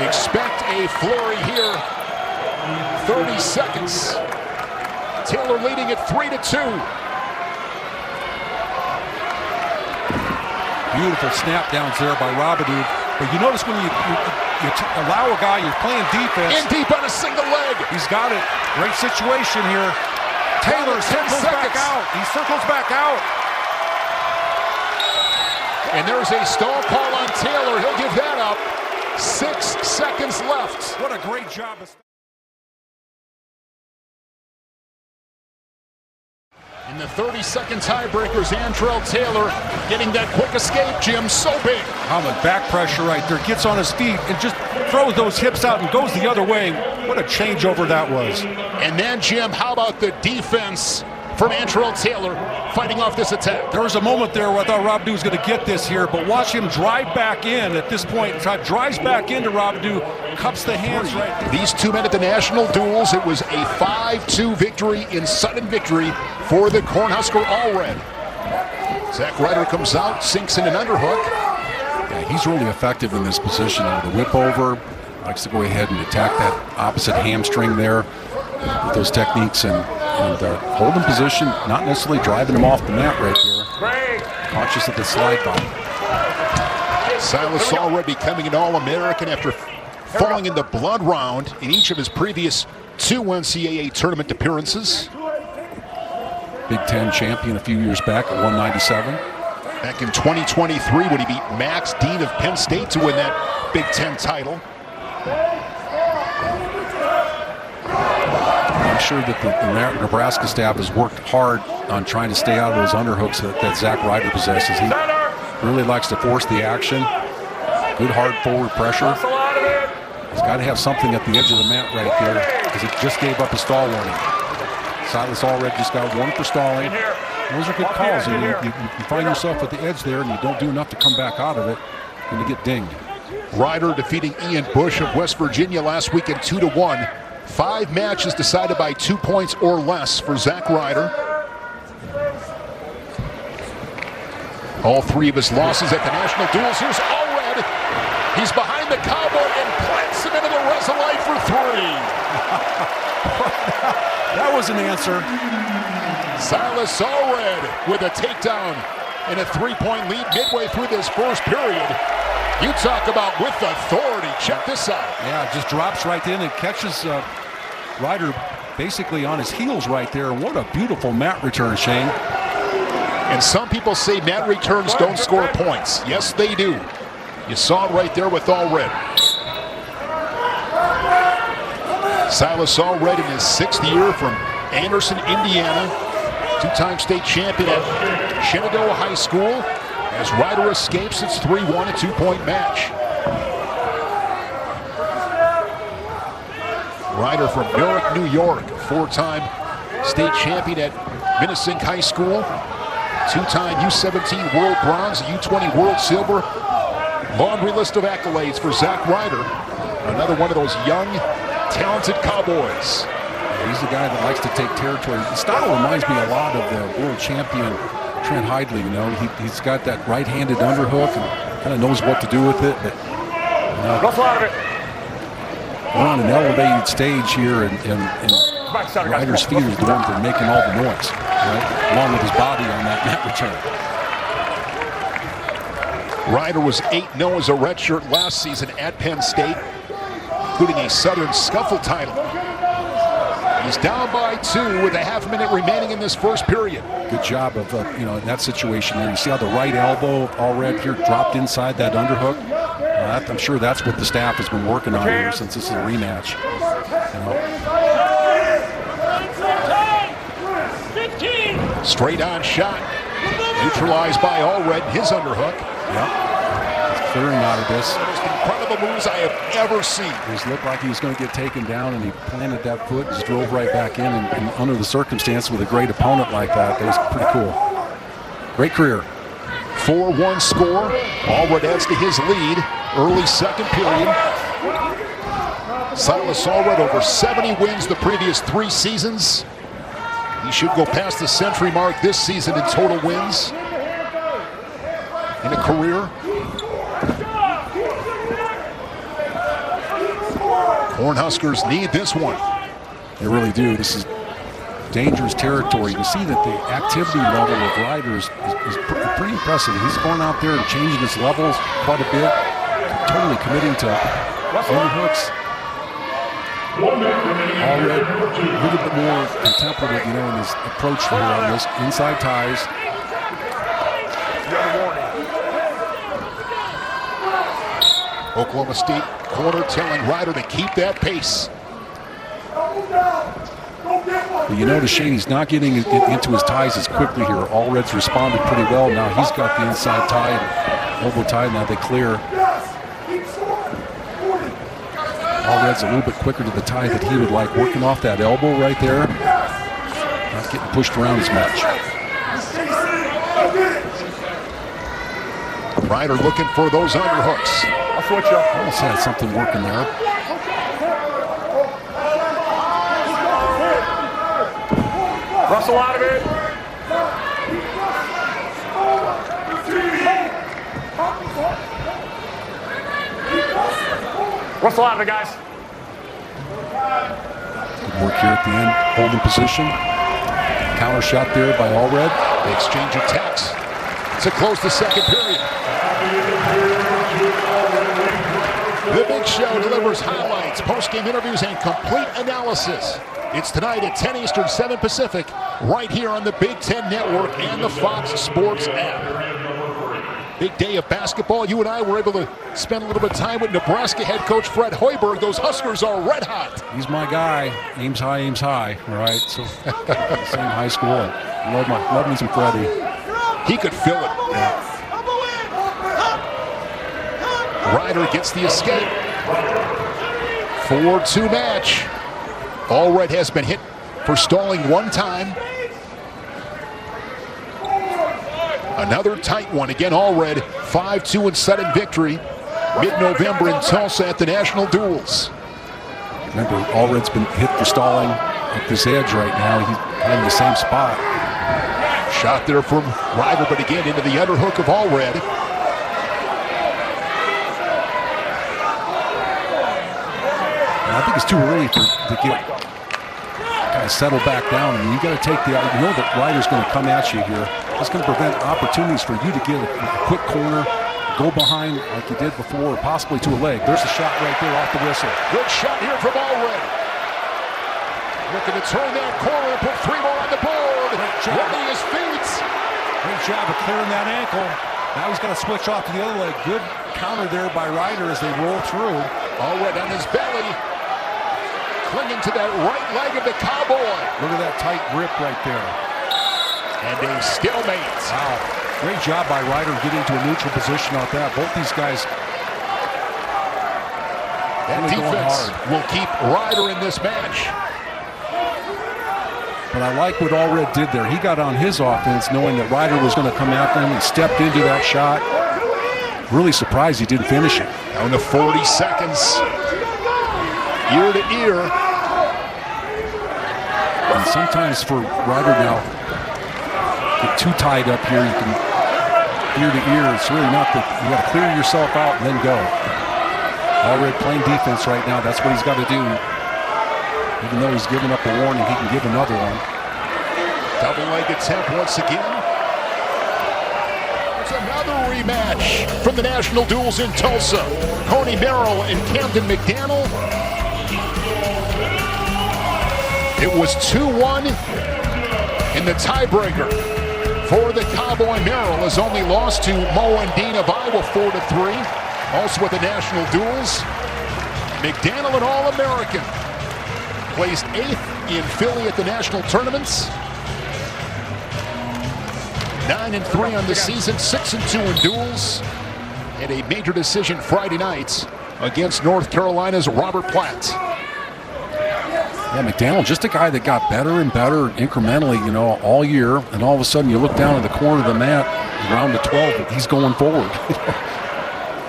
B: Expect a flurry here. 30 seconds. Taylor leading at 3-2.
A: Beautiful snap downs there by Robinson. But you notice when you allow a guy, you're playing defense.
B: In deep on a single leg.
A: He's got it. Great situation here. Taylor circles back out. He circles back out.
B: And there's a stall call on Taylor. He'll give that up. 6 seconds left.
A: What a great job.
B: In the 30-second tiebreakers, Antrell Taylor getting that quick escape, Jim, so big.
A: With back pressure right there. Gets on his feet and just throws those hips out and goes the other way. What a changeover that was.
B: And then, Jim, how about the defense from Antrell Taylor fighting off this attack?
A: There was a moment there where I thought Robinson was going to get this here, but watch him drive back in at this point. Drives back into Robinson, cups the hands right there.
B: These two men at the national duels, it was a 5-2 victory in sudden victory for the Cornhusker All-Red. Zach Ryder comes out, sinks in an underhook.
A: Yeah, he's really effective in this position. With the whip over, likes to go ahead and attack that opposite hamstring there with those techniques and hold him position, not necessarily driving him off the mat right there. Conscious of the slide by.
B: Silas Allred becoming an All-American after falling in the blood round in each of his previous 2 NCAA tournament appearances.
A: Big Ten champion a few years back at 197.
B: Back in 2023 when he beat Max Dean of Penn State to win that Big Ten title.
A: I'm sure that the Nebraska staff has worked hard on trying to stay out of those underhooks that Zach Ryder possesses. He really likes to force the action. Good hard forward pressure. He's got to have something at the edge of the mat right there because he just gave up a stall warning. Silas Allred just got one for stalling. Those are good calls. You find yourself at the edge there and you don't do enough to come back out of it, and you get dinged.
B: Ryder defeating Ian Bush of West Virginia last weekend 2-1. 5 matches decided by 2 points or less for Zach Ryder. All 3 of his losses at the national duels. Here's Allred. He's behind the Cowboy and plants him into the Resolite for 3.
A: That was an answer.
B: Silas Allred with a takedown and a 3-point lead midway through this first period. You talk about with authority. Check this out.
A: Yeah, just drops right in and catches Ryder basically on his heels right there. What a beautiful mat return, Shane.
B: And some people say mat returns don't score points. Yes, they do. You saw it right there with Allred. Silas Allred in his 6th year from Anderson, Indiana. 2-time state champion at Shenandoah High School. As Ryder escapes, it's 3-1, a 2-point match. Ryder from Newark, New York, 4-time state champion at Minnesink High School. 2-time U17 World Bronze, U20 World Silver. Laundry list of accolades for Zach Ryder. Another one of those young, talented Cowboys.
A: Yeah, he's the guy that likes to take territory. His style reminds me a lot of the world champion Trent Hidley. He's got that right-handed underhook and kind of knows what to do with it. But we're on an elevated stage here, and Ryder's feet is the ones that are making all the noise, right? Along with his body on that mat return.
B: Ryder was 8-0 as a redshirt last season at Penn State, including a Southern Scuffle title. He's down by 2 with a half-minute remaining in this first period.
A: Good job of, in that situation there. You see how the right elbow Allred here dropped inside that underhook? I'm sure that's what the staff has been working on here since this is a rematch.
E: 15.
B: Straight on shot. Neutralized by Allred, his underhook.
A: Yep. He's clearing out of this.
B: One of the most incredible moves I have ever seen.
A: It looked like he was going to get taken down, and he planted that foot and just drove right back in. And under the circumstance with a great opponent like that, that was pretty cool. Great career.
B: 4-1 score. Allred adds to his lead. Early second period. Silas Allred over 70 wins the previous 3 seasons. He should go past the century mark this season in total wins in a career. Cornhuskers need this one.
A: They really do. This is dangerous territory. You see that the activity level of riders is pretty impressive. He's going out there and changing his levels quite a bit, totally committing to underhooks. Allred a little bit more contemplative, in his approach here on this. Inside ties.
B: Oklahoma State corner telling Ryder to keep that pace.
A: But you notice Shady's not getting into his ties as quickly here. Allred's responded pretty well. Now he's got the inside tie and elbow tie. Now they clear. Allred's a little bit quicker to the tie that he would like. Working off that elbow right there. Not getting pushed around as much.
B: Ryder looking for those underhooks.
C: I'll switch up.
A: Almost had something working there.
C: Rustle out of it. Rustle out of it, guys.
A: Good work here at the end. Holding position. Counter shot there by Allred.
B: They exchange attacks to close the second period. The Big Show delivers highlights, post-game interviews, and complete analysis. It's tonight at 10 Eastern, 7 Pacific, right here on the Big Ten Network and the Fox Sports app. Big day of basketball. You and I were able to spend a little bit of time with Nebraska head coach Fred Hoiberg. Those Huskers are red hot.
A: He's my guy. Aims high, all right? So, same high school. Love me some Freddie.
B: He could feel it.
A: Yeah.
B: Ryder gets the escape. 4-2 match. Allred has been hit for stalling one time. Another tight one. Again, Allred, 5-2 and sudden victory. Mid-November in Tulsa at the National Duels.
A: Remember, Allred's been hit for stalling at this edge right now. He's in the same spot.
B: Shot there from Ryder, but again into the underhook of Allred.
A: I think it's too early to get kind of settle back down. I mean, you got to take you know that Ryder's going to come at you here. It's going to prevent opportunities for you to get a quick corner, go behind like you did before, or possibly to a leg. There's a shot right there off the whistle.
B: Good shot here from Allred. Looking to turn that corner and put 3 more on the board. Ready his feet.
A: Great job of clearing that ankle. Now he's got to switch off to the other leg. Good counter there by Ryder as they roll through.
B: Allred on his belly. Clinging to that right leg of the Cowboy.
A: Look at that tight grip right there.
B: And a stalemate.
A: Wow. Great job by Ryder getting to a neutral position off that. Both these guys.
B: That
A: really
B: defense will keep Ryder in this match.
A: But I like what Allred did there. He got on his offense knowing that Ryder was going to come after him and stepped into that shot. Really surprised he didn't finish it.
B: Down to 40 seconds. Ear to ear.
A: And sometimes for Ryder now, get too tied up here, you can ear to ear. It's really not that you got to clear yourself out and then go. Allred playing defense right now. That's what he's got to do. Even though he's given up a warning, he can give another one.
B: Double leg attempt once again. It's another rematch from the National Duels in Tulsa. Coney Merrill and Camden McDaniel. It was 2-1 in the tiebreaker for the Cowboy. Merrill has only lost to Mo and Dean of Iowa 4-3. Also at the National Duels. McDaniel, an All-American. Placed 8th in Philly at the national tournaments. 9-3 on the season, 6-2 in duels, and a major decision Friday night against North Carolina's Robert Platt.
A: Yeah, McDaniel, just a guy that got better and better incrementally, all year, and all of a sudden you look down at the corner of the mat, around the 12, he's going forward.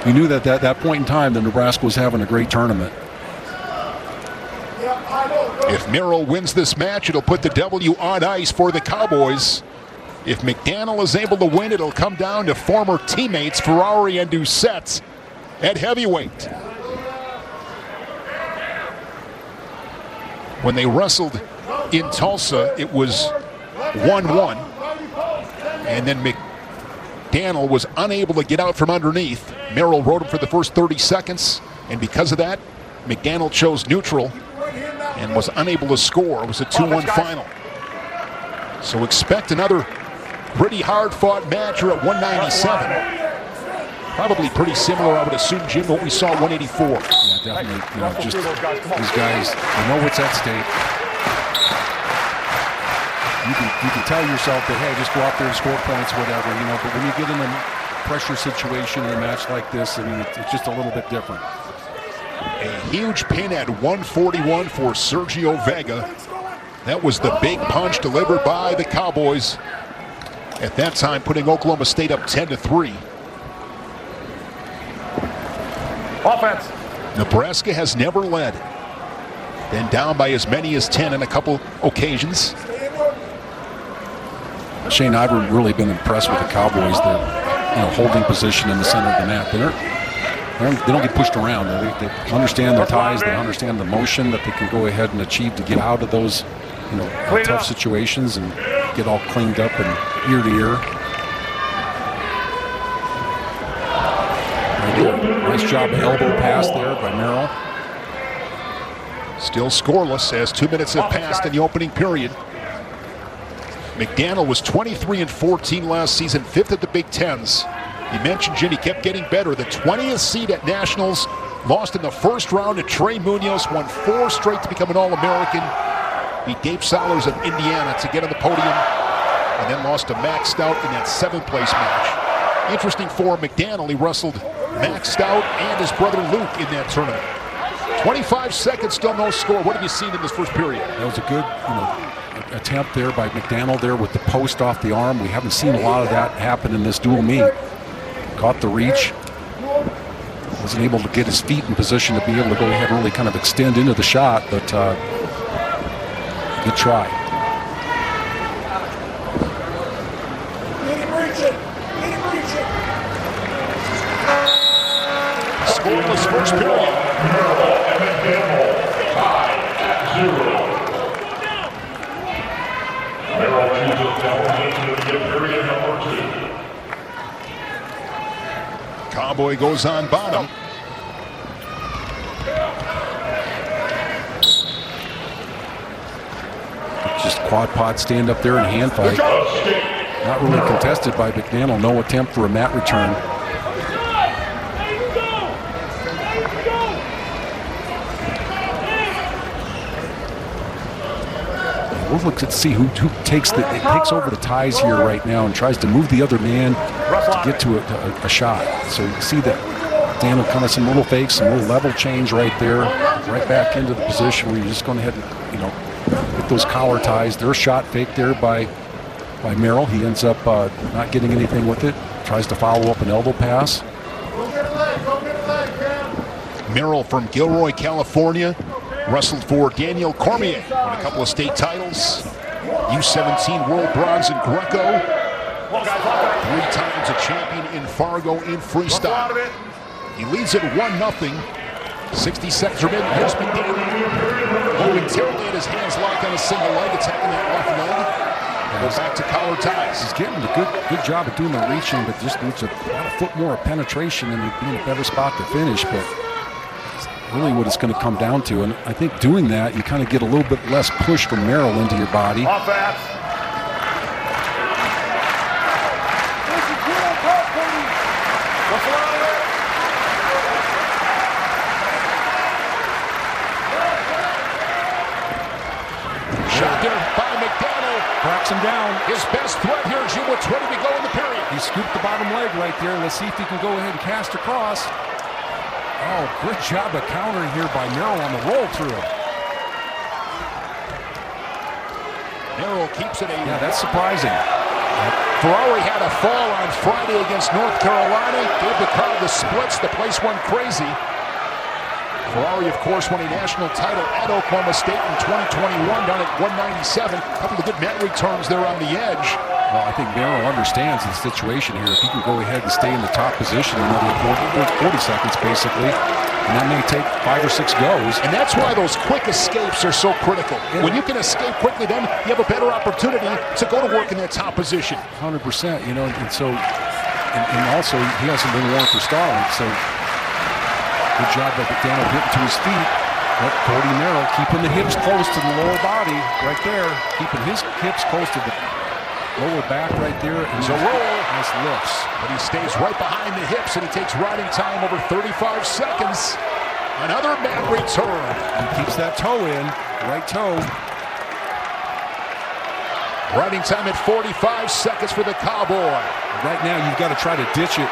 A: You knew that at that point in time that Nebraska was having a great tournament.
B: If Merrill wins this match, it'll put the W on ice for the Cowboys. If McDaniel is able to win, it'll come down to former teammates Ferrari and Doucette at heavyweight. When they wrestled in Tulsa, it was 1-1. And then McDaniel was unable to get out from underneath. Merrill rode him for the first 30 seconds. And because of that, McDaniel chose neutral and was unable to score. It was a 2-1 final. So expect another pretty hard-fought match here at 197. Probably pretty similar, I would assume, Jim, to what we saw at 184.
A: Yeah, definitely. Just these guys, they know what's at stake. You can tell yourself that, hey, just go out there and score points, whatever, But when you get in a pressure situation in a match like this, it's just a little bit different.
B: A huge pin at 141 for Sergio Vega. That was the big punch delivered by the Cowboys. At that time, putting Oklahoma State up 10-3.
C: Offense.
B: Nebraska has never led. Been down by as many as 10 on a couple occasions.
A: Shane, I've really been impressed with the Cowboys. They're holding position in the center of the mat. They don't get pushed around. They understand their ties. They understand the motion that they can go ahead and achieve to get out of those tough situations and get all cleaned up and ear to ear. Nice job of elbow pass there by Merrill.
B: Still scoreless as 2 minutes have passed in the opening period. McDaniel was 23-14 last season, 5th at the Big Tens. You mentioned, Jim, he kept getting better. The 20th seed at Nationals, lost in the first round to Trey Munoz, won 4 straight to become an All-American. Beat Dave Sollers of Indiana to get on the podium, and then lost to Max Stout in that 7th place match. Interesting for McDaniel, he wrestled Max Stout and his brother Luke in that tournament. 25 seconds, still no score. What have you seen in this first period?
A: That was a good attempt there by McDaniel there with the post off the arm. We haven't seen a lot of that happen in this dual meet. Caught the reach. Wasn't able to get his feet in position to be able to go ahead and really kind of extend into the shot, but good try.
B: Scoreless first period.
C: 5-0.
B: Cowboy goes on bottom.
A: Just quad pod stand up there and hand fight. Not really contested by McDaniel. No attempt for a mat return. We'll look to see who takes over the ties here right now and tries to move the other man to get to a shot. So you see that Daniel kind of some little fakes, some little level change right there, right back into the position where you're just going ahead and get those collar ties. There's a shot fake there by Merrill. He ends up not getting anything with it. Tries to follow up an elbow pass.
B: Merrill from Gilroy, California. Wrestled for Daniel Cormier, won a couple of state titles. U17 World Bronze in Greco. 3 times a champion in Fargo in freestyle. He leads it 1-0. 60 seconds remaining. Here's McDaniel. Momentarily at his hands locked on a single leg, attacking that left leg. Goes back to collar ties.
A: He's getting a good job of doing the reaching, but just needs about a foot more of penetration and be in a better spot to finish. But really what it's going to come down to, and I think doing that, you kind of get a little bit less push from Merrill into your body.
C: Offense.
B: Shot there by McDaniel.
A: Cracks him down.
B: His best threat here, Jim, with 20 to go
A: scoop the bottom leg right there. Let's see if he can go ahead and cast across. Oh, good job of countering here by Merrill on the roll through.
B: Merrill keeps it.
A: Yeah, that's surprising.
B: Ferrari had a fall on Friday against North Carolina. Gave the crowd the splits. The place went crazy. Ferrari, of course, won a national title at Oklahoma State in 2021, down at 197. A couple of good mat returns there on the edge.
A: Well, I think Merrill understands the situation here. If he can go ahead and stay in the top position another 40 seconds, basically, and that may take 5 or 6 goes.
B: And that's why those quick escapes are so critical. Yeah. When you can escape quickly, then you have a better opportunity to go to work in that top position.
A: 100%, you know, and so, and also he hasn't been one for stalling, so good job by McDaniel getting to his feet. But Cody Merrill keeping the hips close to the lower body right there, keeping his hips close to the lower back right there. And
B: he's a roll.
A: Nice lifts.
B: But he stays right behind the hips, and he takes riding time over 35 seconds. Another mat return.
A: He keeps that toe in, right toe.
B: Riding time at 45 seconds for the Cowboy.
A: Right now, you've got to try to ditch it.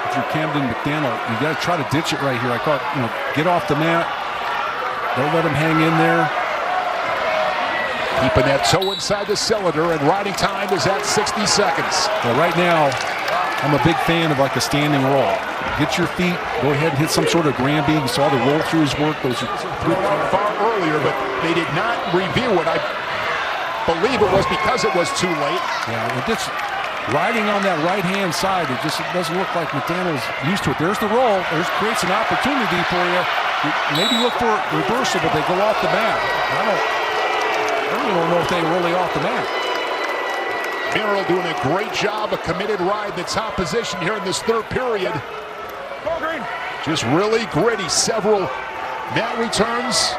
A: If you're Camden McDaniel, you got to try to ditch it right here. I call it, you know, get off the mat. Don't let him hang in there.
B: Keeping that toe inside the cylinder, and riding time is at 60 seconds.
A: Well, right now, I'm a big fan of like a standing roll. Get your feet, go ahead and hit some sort of Granby. You saw the roll throughs work. Those are
B: far earlier, but they did not review it. I believe it was because it was too late.
A: Yeah, it just riding on that right-hand side, it doesn't look like McDaniel's used to it. There's the roll. There's creates an opportunity for you. Maybe look for a reversal, but they go off the mat. I don't know if they really off the mat.
B: Merrill doing a great job, a committed ride in the top position here in this third period.
C: Go green.
B: Just really gritty. Several mat returns.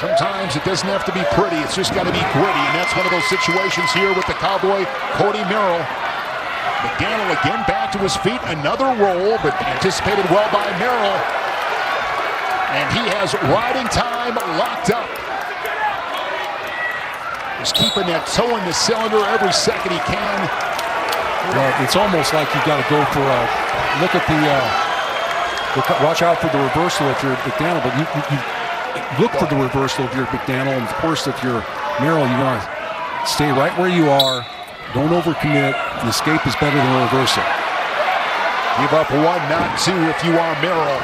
B: Sometimes it doesn't have to be pretty. It's just got to be gritty, and that's one of those situations here with the Cowboy, Cody Merrill. McDaniel again back to his feet. Another roll, but anticipated well by Merrill. And he has riding time locked up. He's keeping that toe in the cylinder every second he can.
A: Well, it's almost like you got to go for a look at the. Watch out for the reversal if you're McDaniel, but you look for the reversal if you're McDaniel, and of course if you're Merrill, you want to stay right where you are. Don't overcommit. An escape is better than a reversal.
B: Give up one, not two if you are Merrill.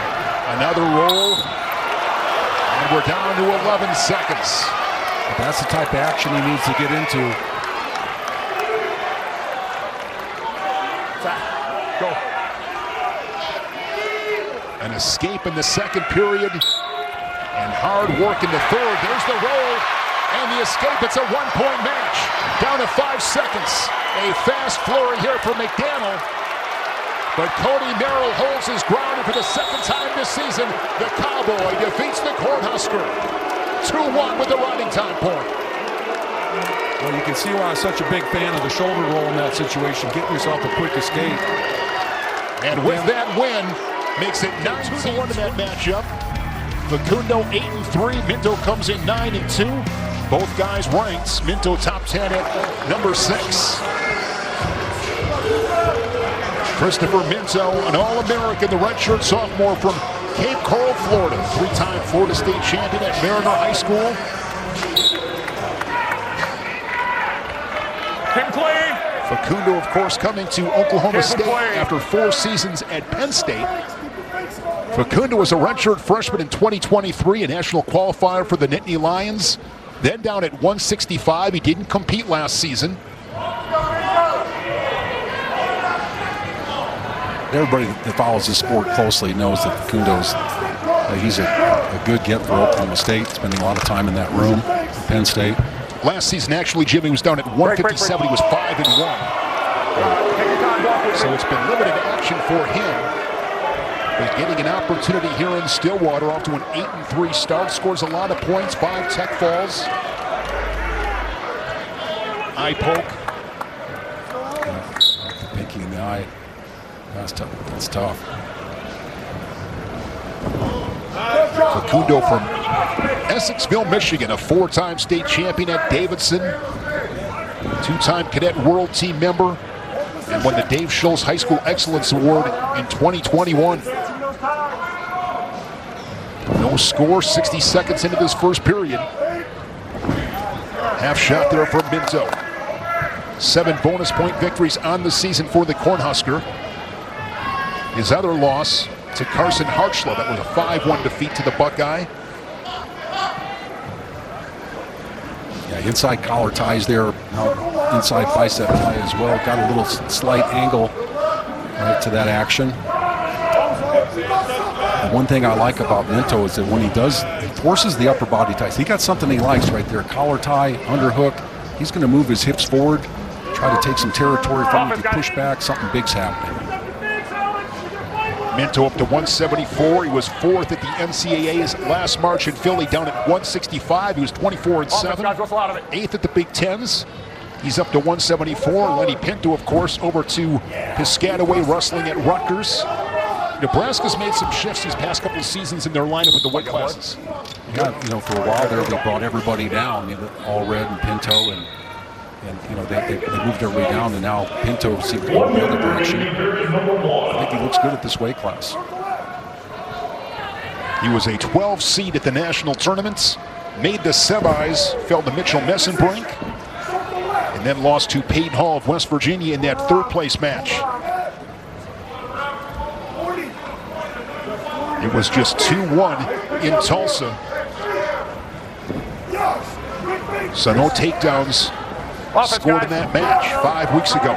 B: Another roll, and we're down to 11 seconds.
A: That's the type of action he needs to get into.
C: Go.
B: An escape in the second period, and hard work in the third. There's the roll, and the escape. It's a one-point match. Down to 5 seconds. A fast flurry here for McDaniel. But Cody Merrill holds his ground, and for the second time this season, the Cowboy defeats the Cornhusker. 2-1 with the riding time point.
A: Well, you can see why I'm such a big fan of the shoulder roll in that situation. Getting yourself a quick escape.
B: And with that win, makes it 9-1 in that matchup. Facundo 8-3. Minto comes in 9-2. Both guys ranked. Minto top 10 at number 6. Christopher Minto, an All-American, the redshirt sophomore from Cape Coral, Florida. 3-time Florida State champion at Mariner High School.
C: Him clean.
B: Facundo, of course, coming to Oklahoma State after 4 seasons at Penn State. Facundo was a redshirt freshman in 2023, a national qualifier for the Nittany Lions. Then down at 165, he didn't compete last season.
A: Everybody that follows the sport closely knows that Facundo's he's a good get for Oklahoma State, spending a lot of time in that room at Penn State.
B: Last season, actually, Jimmy was down at 157. He was 5-1. So it's been limited action for him. But getting an opportunity here in Stillwater, off to an 8-3 start. Scores a lot of points, 5 tech falls. Eye poke.
A: Pinky in the eye. That's tough. That's tough.
B: Facundo from Essexville, Michigan, a 4-time state champion at Davidson. two-time Cadet World Team member, and won the Dave Schultz High School Excellence Award in 2021. No score, 60 seconds into this first period. Half shot there from Minto. 7 bonus point victories on the season for the Cornhusker. His other loss to Carson Harchla, that was a 5-1 defeat to the Buckeye.
A: Yeah, inside collar ties there, inside bicep tie as well. Got a little slight angle right to that action. The one thing I like about Minto is that when he forces the upper body ties. He got something he likes right there. Collar tie, underhook. He's going to move his hips forward, try to take some territory from him. If you push back, something big's happening.
B: Minto up to 174. He was 4th at the NCAA's last March in Philly, down at 165. He was 24-7. 8th at the Big Tens. He's up to 174. Lenny Pinto, of course, over to Piscataway Wrestling at Rutgers. Nebraska's made some shifts these past couple of seasons in their lineup with the weight classes.
A: Yeah, for a while there, they brought everybody down. All Red and Pinto, and they moved everybody down, and now Pinto seems to go in the other direction. I think he looks good at this weight class.
B: He was a 12 seed at the national tournaments, made the semis, fell to Mitchell Messenbrink, and then lost to Peyton Hall of West Virginia in that 3rd place match. It was just 2-1 in Tulsa. So no takedowns scored in that match 5 weeks ago.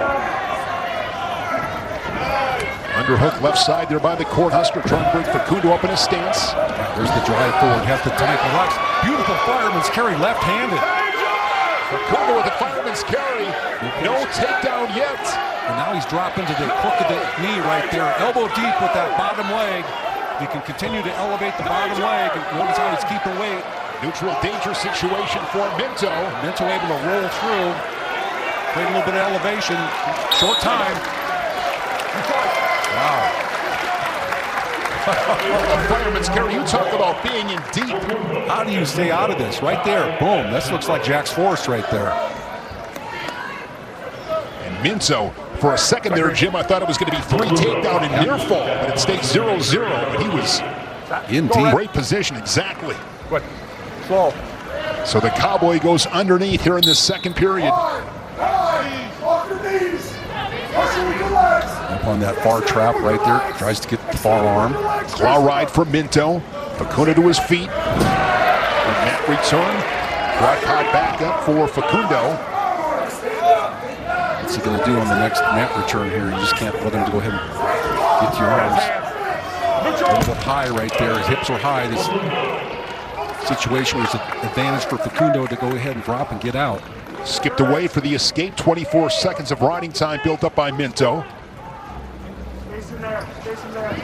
B: Underhook left side there by the Cornhusker, trying to bring Facundo up in his stance.
A: There's the drive forward, have the type of relax. Beautiful fireman's carry, left-handed.
B: Facundo with the fireman's carry. No takedown yet.
A: And now he's dropping to the crook of the knee right there. Elbow deep with that bottom leg. He can continue to elevate the bottom leg, and notice how he's keeping weight.
B: Neutral danger situation for Minto.
A: Minto able to roll through. Take a little bit of elevation. Short time. Wow.
B: Fireman's carry. You talk about being in deep.
A: How do you stay out of this? Right there. Boom. This looks like Jack's Force right there.
B: And Minto, for a second there, Jim, I thought it was going to be 3 takedown and near fall, but it stayed 0-0. But he was
A: in deep.
B: Great position, exactly.
C: Good. Slow.
B: So the Cowboy goes underneath here in the second period.
A: Up on that far trap right there. Tries to get the far arm.
B: Claw ride from Minto. Facundo to his feet. And mat return. Brought back up for Facundo.
A: What's he going to do on the next mat return here? You just can't let him go ahead and get your arms a little bit high right there. His hips are high. This situation was an advantage for Facundo to go ahead and drop and get out.
B: Skipped away for the escape. 24 seconds of riding time built up by Minto.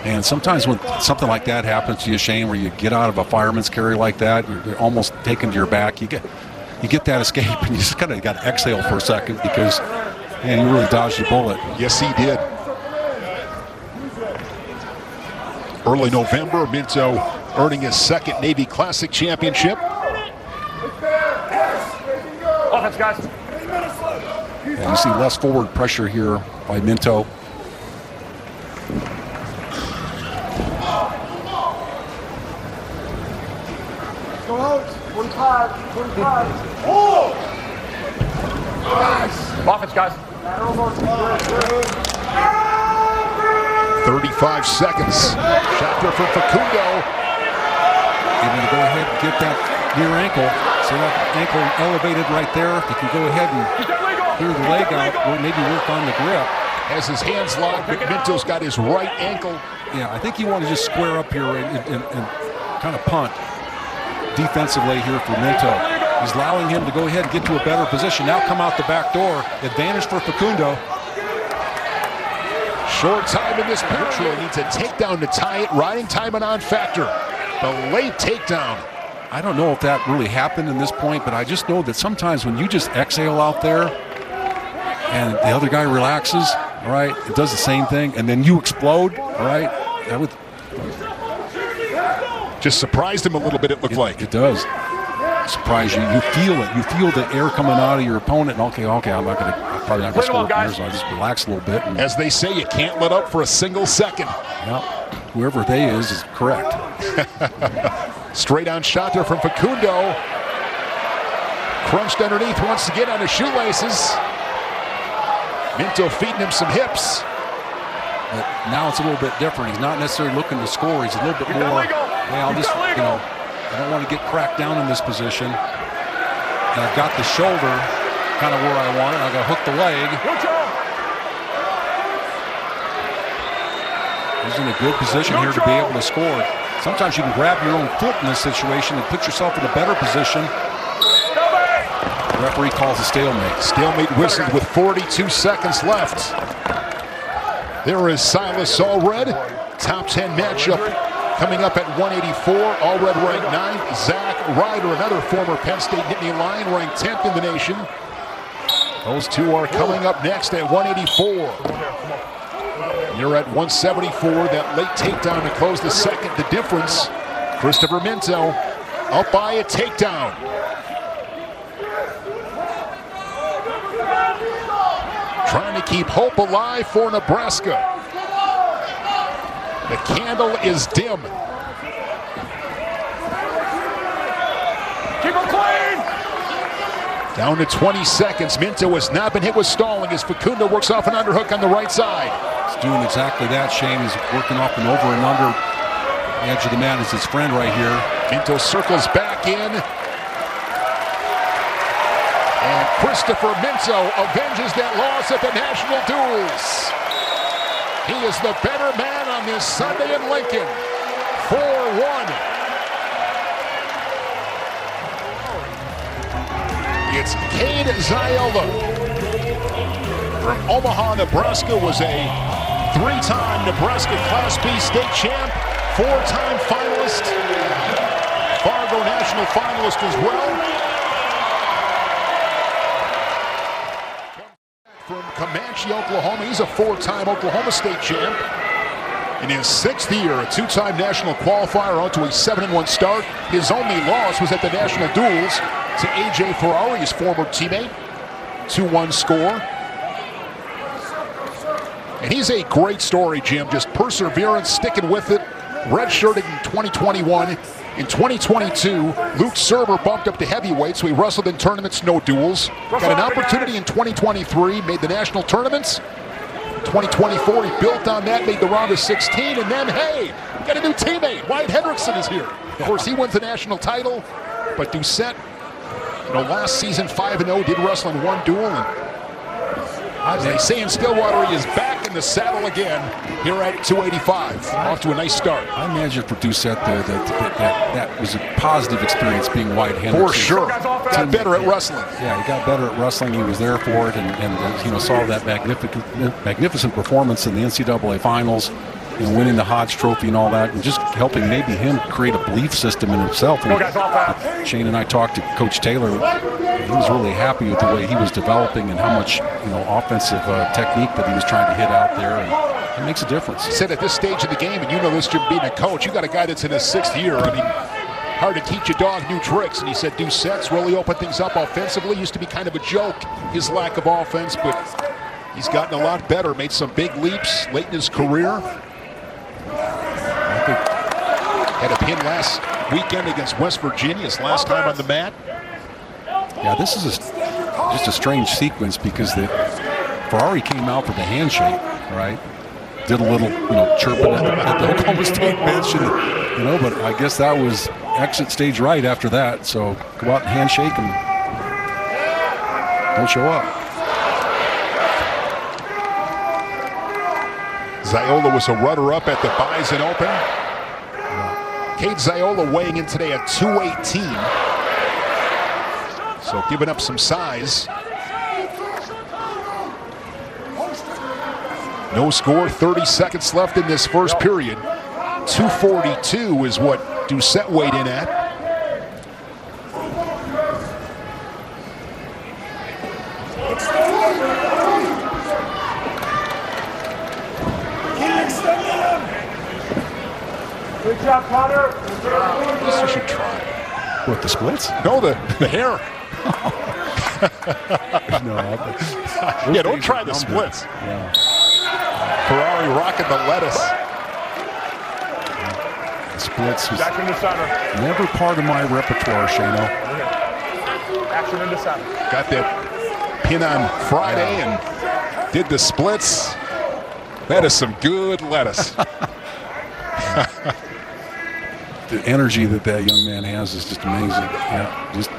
A: And sometimes when something like that happens to you, Shane, where you get out of a fireman's carry like that, you're almost taken to your back. You get that escape, and you just kind of got to exhale for a second because, man, you really dodged your bullet.
B: Yes, he did. Early November, Minto earning his 2nd Navy Classic championship.
C: Offense, guys.
A: And you see less forward pressure here by Minto.
D: Go out. 25. Oh! Nice.
C: Offense, guys.
B: 35 seconds. Shot there from Facundo.
A: Able to go ahead and get that near ankle. So that ankle elevated right there. If you can go ahead and clear the leg out, or maybe work on the grip.
B: Has his hands locked, but Minto's got his right ankle.
A: Yeah, I think you want to just square up here and kind of punt defensively here for Minto. He's allowing him to go ahead and get to a better position. Now come out the back door. Advantage for Facundo.
B: Short time in this period. Needs a takedown to tie it. Riding time and on factor. The late takedown.
A: I don't know if that really happened in this point, but I just know that sometimes when you just exhale out there and the other guy relaxes, all right, it does the same thing, and then you explode, all right, that would...
B: Just surprised him a little bit, it looked like.
A: It does. surprise you. You feel it. You feel the air coming out of your opponent. And okay, I'm not going to, probably not going to score from here, so I just relax a little bit. And,
B: as they say, you can't let up for a single second.
A: yeah, whoever they is correct.
B: Straight on shot there from Facundo. Crunched underneath once again on his shoelaces. Minto feeding him some hips.
A: But now it's a little bit different. He's not necessarily looking to score. He's a little bit more, hey, I'll just, I don't want to get cracked down in this position. And I've got the shoulder kind of where I want it. I've got to hook the leg. He's in a good position here to be able to score. Sometimes you can grab your own foot in this situation and put yourself in a better position. The referee calls a stalemate.
B: Stalemate whistled with 42 seconds left. There is Silas Allred. Top 10 matchup coming up at 184. Allred ranked 9th. Zach Ryder, another former Penn State Nittany Lion, ranked 10th in the nation. Those two are coming up next at 184. You're at 174. That late takedown to close the second. The difference, Christopher Minto up by a takedown. Trying to keep hope alive for Nebraska. The candle is dim.
C: Keep him clean.
B: Down to 20 seconds. Minto has not been hit with stalling as Facundo works off an underhook on the right side.
A: He's doing exactly that, Shane. He's working off an over and under. The edge of the mat is his friend right here.
B: Minto circles back in. And Christopher Minto avenges that loss at the national duels. He is the better man on this Sunday in Lincoln. 4-1. It's Cade Ziola from Omaha, Nebraska. Was a 3-time Nebraska Class B state champ, 4-time finalist, Fargo national finalist as well. From Comanche, Oklahoma. He's a 4-time Oklahoma State champ. In his 6th year, a 2-time national qualifier, onto a 7-1 start. His only loss was at the national duels to A.J. Ferrari, his former teammate. 2-1 score. And he's a great story, Jim. Just perseverance, sticking with it. Redshirting in 2021. In 2022, Luke Serber bumped up to heavyweight, so he wrestled in tournaments, no duels. Got an opportunity in 2023, made the national tournaments. 2024, he built on that, made the round of 16, and then, hey, got a new teammate. Wyatt Hendrickson is here. Of course, he wins the national title, but Doucette, last season 5-0, did wrestle in 1 duel. And as they say in Stillwater, he is back in the saddle again here at 285. Off to a nice start.
A: I imagine for Doucette, though, that was a positive experience being Wyatt Hendrickson.
B: For sure. Got better at wrestling.
A: Yeah, he got better at wrestling. He was there for it, and saw that magnificent performance in the NCAA finals, winning the Hodge Trophy and all that, and just helping maybe him create a belief system in himself. And Shane and I talked to Coach Taylor. He was really happy with the way he was developing and how much offensive technique that he was trying to hit out there, and it makes a difference.
B: He said at this stage of the game, and this, Jim, being a coach, you got a guy that's in his 6th year. I mean, hard to teach a dog new tricks. And he said Doucette's really opened things up offensively. Used to be kind of a joke, his lack of offense, but he's gotten a lot better. Made some big leaps late in his career. Had a pin last weekend against West Virginia, his last time on the mat.
A: Yeah, this is just a strange sequence because Ferrari came out for the handshake, right? Did a little, chirping at the Oklahoma State bench, and, but I guess that was exit stage right after that. So go out and handshake and don't show up.
B: Ziola was a runner-up at the Bison Open. Cade Ziola weighing in today at 218. So giving up some size. No score, 30 seconds left in this first period. 242 is what Doucette weighed in at.
C: Good job, Connor.
B: At least you should try.
A: What, the splits?
B: No, the hair.
A: No.
B: Yeah, don't try the splits.
A: Yeah.
B: Ferrari rocking the lettuce.
A: The splits was
C: Back in the center.
A: never part of my repertoire, Shano.
C: Action in the center.
B: Got that pin on Friday and did the splits. That is some good lettuce.
A: The energy that young man has is just amazing. Yeah, just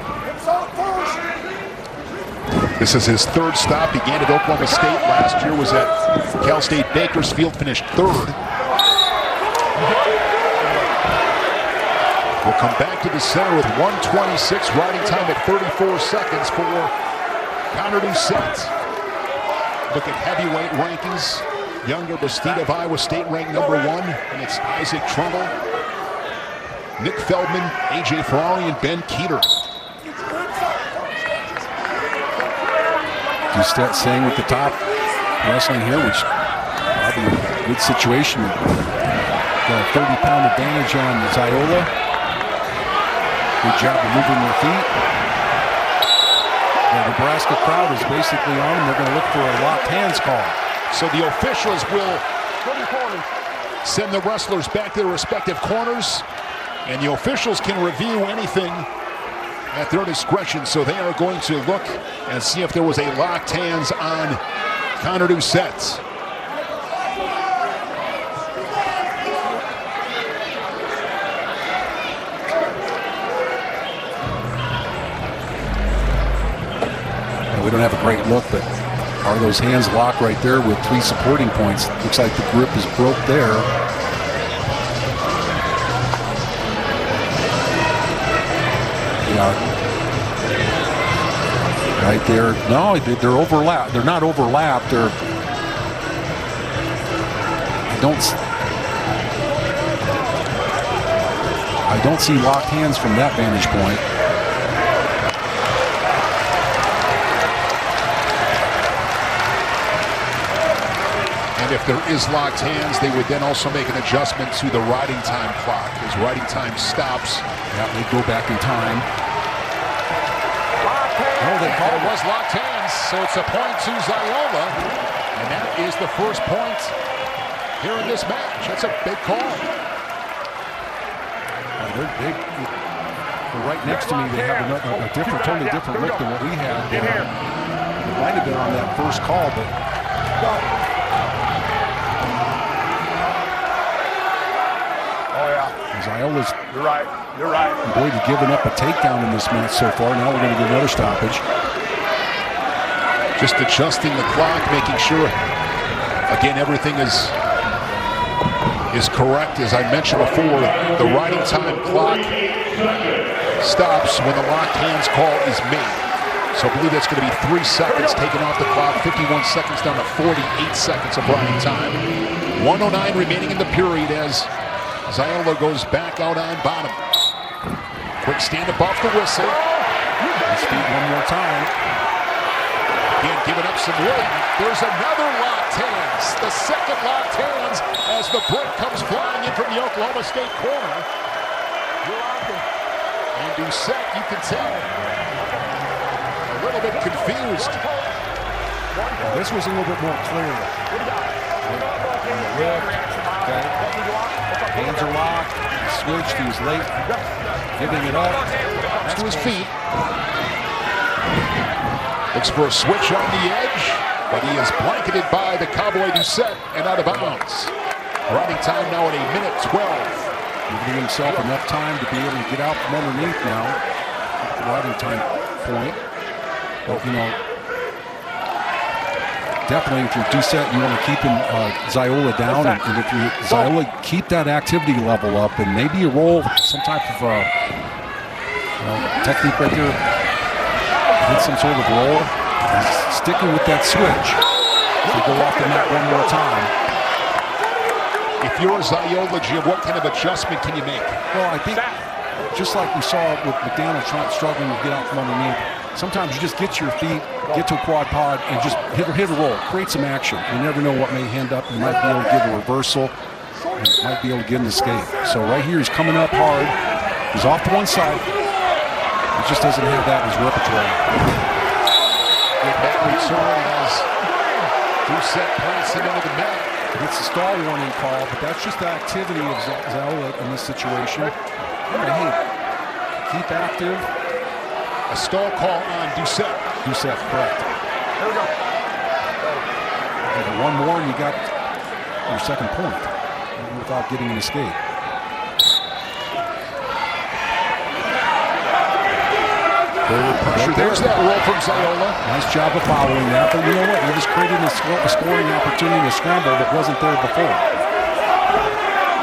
B: This is his third stop. He gained at Oklahoma State. Last year was at Cal State Bakersfield, finished third. We'll come back to the center with 1:26 riding time at 34 seconds for Connor Doucette. Look at heavyweight rankings. Younger Bastida of Iowa State ranked #1, and it's Isaac Trumbull, Nick Feldman, AJ Ferrari, and Ben Keeter.
A: Doucette staying with the top wrestling here, which probably a good situation. Got a 30-pound advantage on Ziola. Good job of moving their feet. The Nebraska crowd is basically on them. They're going to look for a locked hands call.
B: So the officials will send the wrestlers back to their respective corners, and the officials can review anything at their discretion. So they are going to look and see if there was a locked hands on Connor Doucette.
A: We don't have a great look, but are those hands locked right there with 3 supporting points? Looks like the grip is broke there. Yeah. Right there. No, they're overlapped. They're not overlapped. I don't see locked hands from that vantage point.
B: And if there is locked hands, they would then also make an adjustment to the riding time clock. As riding time stops,
A: Yeah, they go back in time.
B: oh, they called it was locked hands, so it's a point to Ziola. And that is the first point here in this match. That's a big call.
A: They're right next to me. They have a different, totally different look than what we had. It might have been on that first call, but Ziola's
C: You're right. You're right.
A: Boyd has given up a takedown in this match so far. Now we're going to get another stoppage.
B: Just adjusting the clock, making sure, again, everything is correct. As I mentioned before, the riding time clock stops when the locked hands call is made. So I believe that's going to be 3 seconds taken off the clock, 51 seconds down to 48 seconds of riding time. 1:09 remaining in the period as Ziola goes back out on bottom. Quick stand above the whistle.
A: His feet one more time.
B: Again, giving up some weight. There's another locked hands. The second locked hands as the brick comes flying in from the Oklahoma State corner. And Doucette, you can tell, a little bit confused.
A: Well, this was a little bit more clear. On the lift, okay. Hands are locked. He switched. He was late giving it up.
B: Back to his feet. Looks for a switch on the edge, but he is blanketed by the Cowboy Doucette and out of bounds. Riding time now at 1:12.
A: Giving himself enough time to be able to get out from underneath now. The riding time point. But, you know, definitely if you're Doucette, you want to keep him, Ziola down. And if you Ziola, keep that activity level up and maybe you roll some type of technique right there. Hit some sort of roll. And sticking with that switch. So go off the mat one more time.
B: If you're Ziola, Jim, what kind of adjustment can you make?
A: Well, I think just like we saw with McDaniel struggling to get out from underneath, sometimes you just get to your feet, get to a quad pod, and just hit a roll. Create some action. You never know what may end up. You might be able to get a reversal. You might be able to get an escape. So right here, he's coming up hard. He's off to one side. just doesn't have that in his repertoire.
B: Good back return as Doucette points him into the mat.
A: It's a stall warning call, but that's just the activity of Zaola in this situation. Hey, keep active.
B: A stall call on Doucette.
A: Doucette, correct.
C: Here we go.
A: And one more, and you got your second point without getting an escape.
B: There's that roll from Zaola.
A: Nice job of following that, but you know what? You're just creating a scoring opportunity, a scramble that wasn't there before.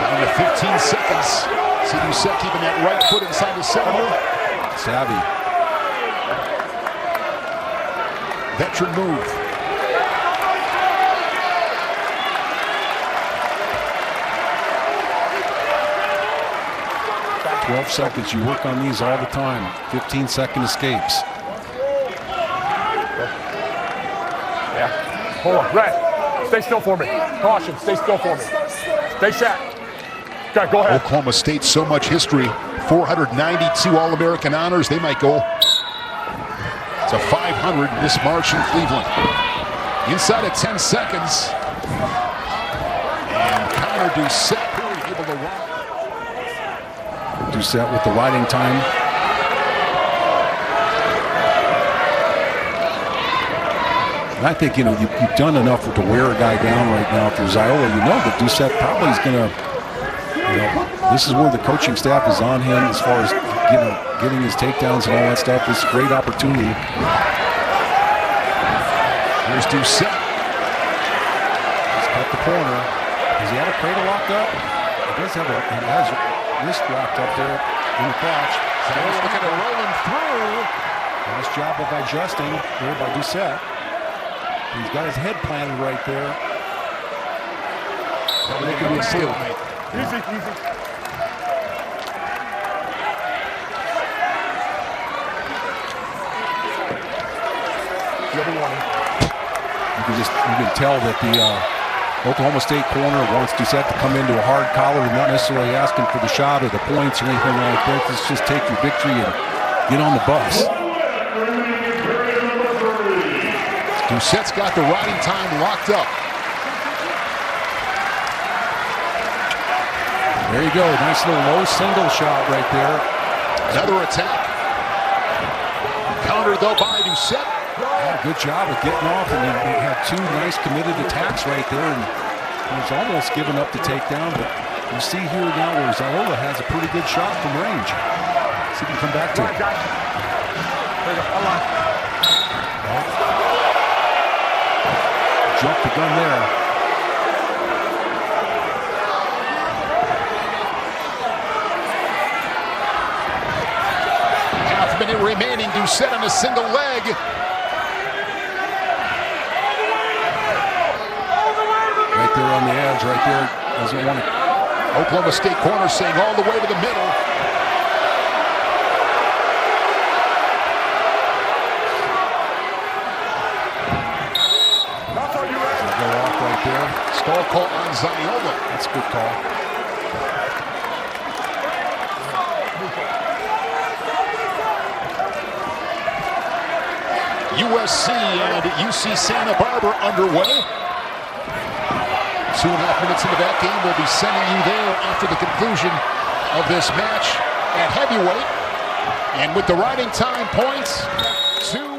B: Down to 15 seconds. See Doucette keeping that right foot inside the center.
A: Savvy.
B: Veteran move.
A: About 12 seconds. You work on these all the time. 15-second escapes.
C: Yeah. Hold on. Red. Stay still for me. Caution. Stay still for me. Stay set. Okay, go ahead.
B: Oklahoma State, so much history. 492 All-American honors. They might go to 500 this March in Cleveland. Inside of 10 seconds. And Connor Doucette able to run.
A: Doucette with the riding time. And I think, you've done enough to wear a guy down right now. If you're Zaola, you know that Doucette probably is going to, this is where the coaching staff is on him as far as, getting his takedowns and all that stuff. It's a great opportunity.
B: Here's Doucette.
A: He's cut the corner. Does he have a cradle locked up? He does have he has wrist locked up there in the crotch.
B: Zaola's looking to roll him through.
A: Nice job of adjusting there by Doucette. He's got his head planted right there.
B: Making a stalemate.
C: Easy, easy.
A: You can tell that the Oklahoma State corner wants Doucette to come into a hard collar and not necessarily asking for the shot or the points or anything like that. Let's just take your victory and get on the bus.
B: Doucette's got the riding time locked up.
A: There you go. Nice little low single shot right there.
B: Another attack. Countered though by Doucette.
A: Yeah, good job of getting off, and he had two nice committed attacks right there, and he was almost giving up the takedown, but you see here now where Zaola has a pretty good shot from range. See if he can come back to it. Jumped the gun there.
B: Half minute remaining. Doucette on a single leg.
A: Right there on the edge, right there. Doesn't want it.
B: Oklahoma State corner saying all the way to the middle.
A: Go off right there.
B: Stall call on Zaola.
A: That's a good call.
B: USC and UC Santa Barbara underway. 2.5 minutes into that game. We'll be sending you there after the conclusion of this match at heavyweight. And with the riding time points to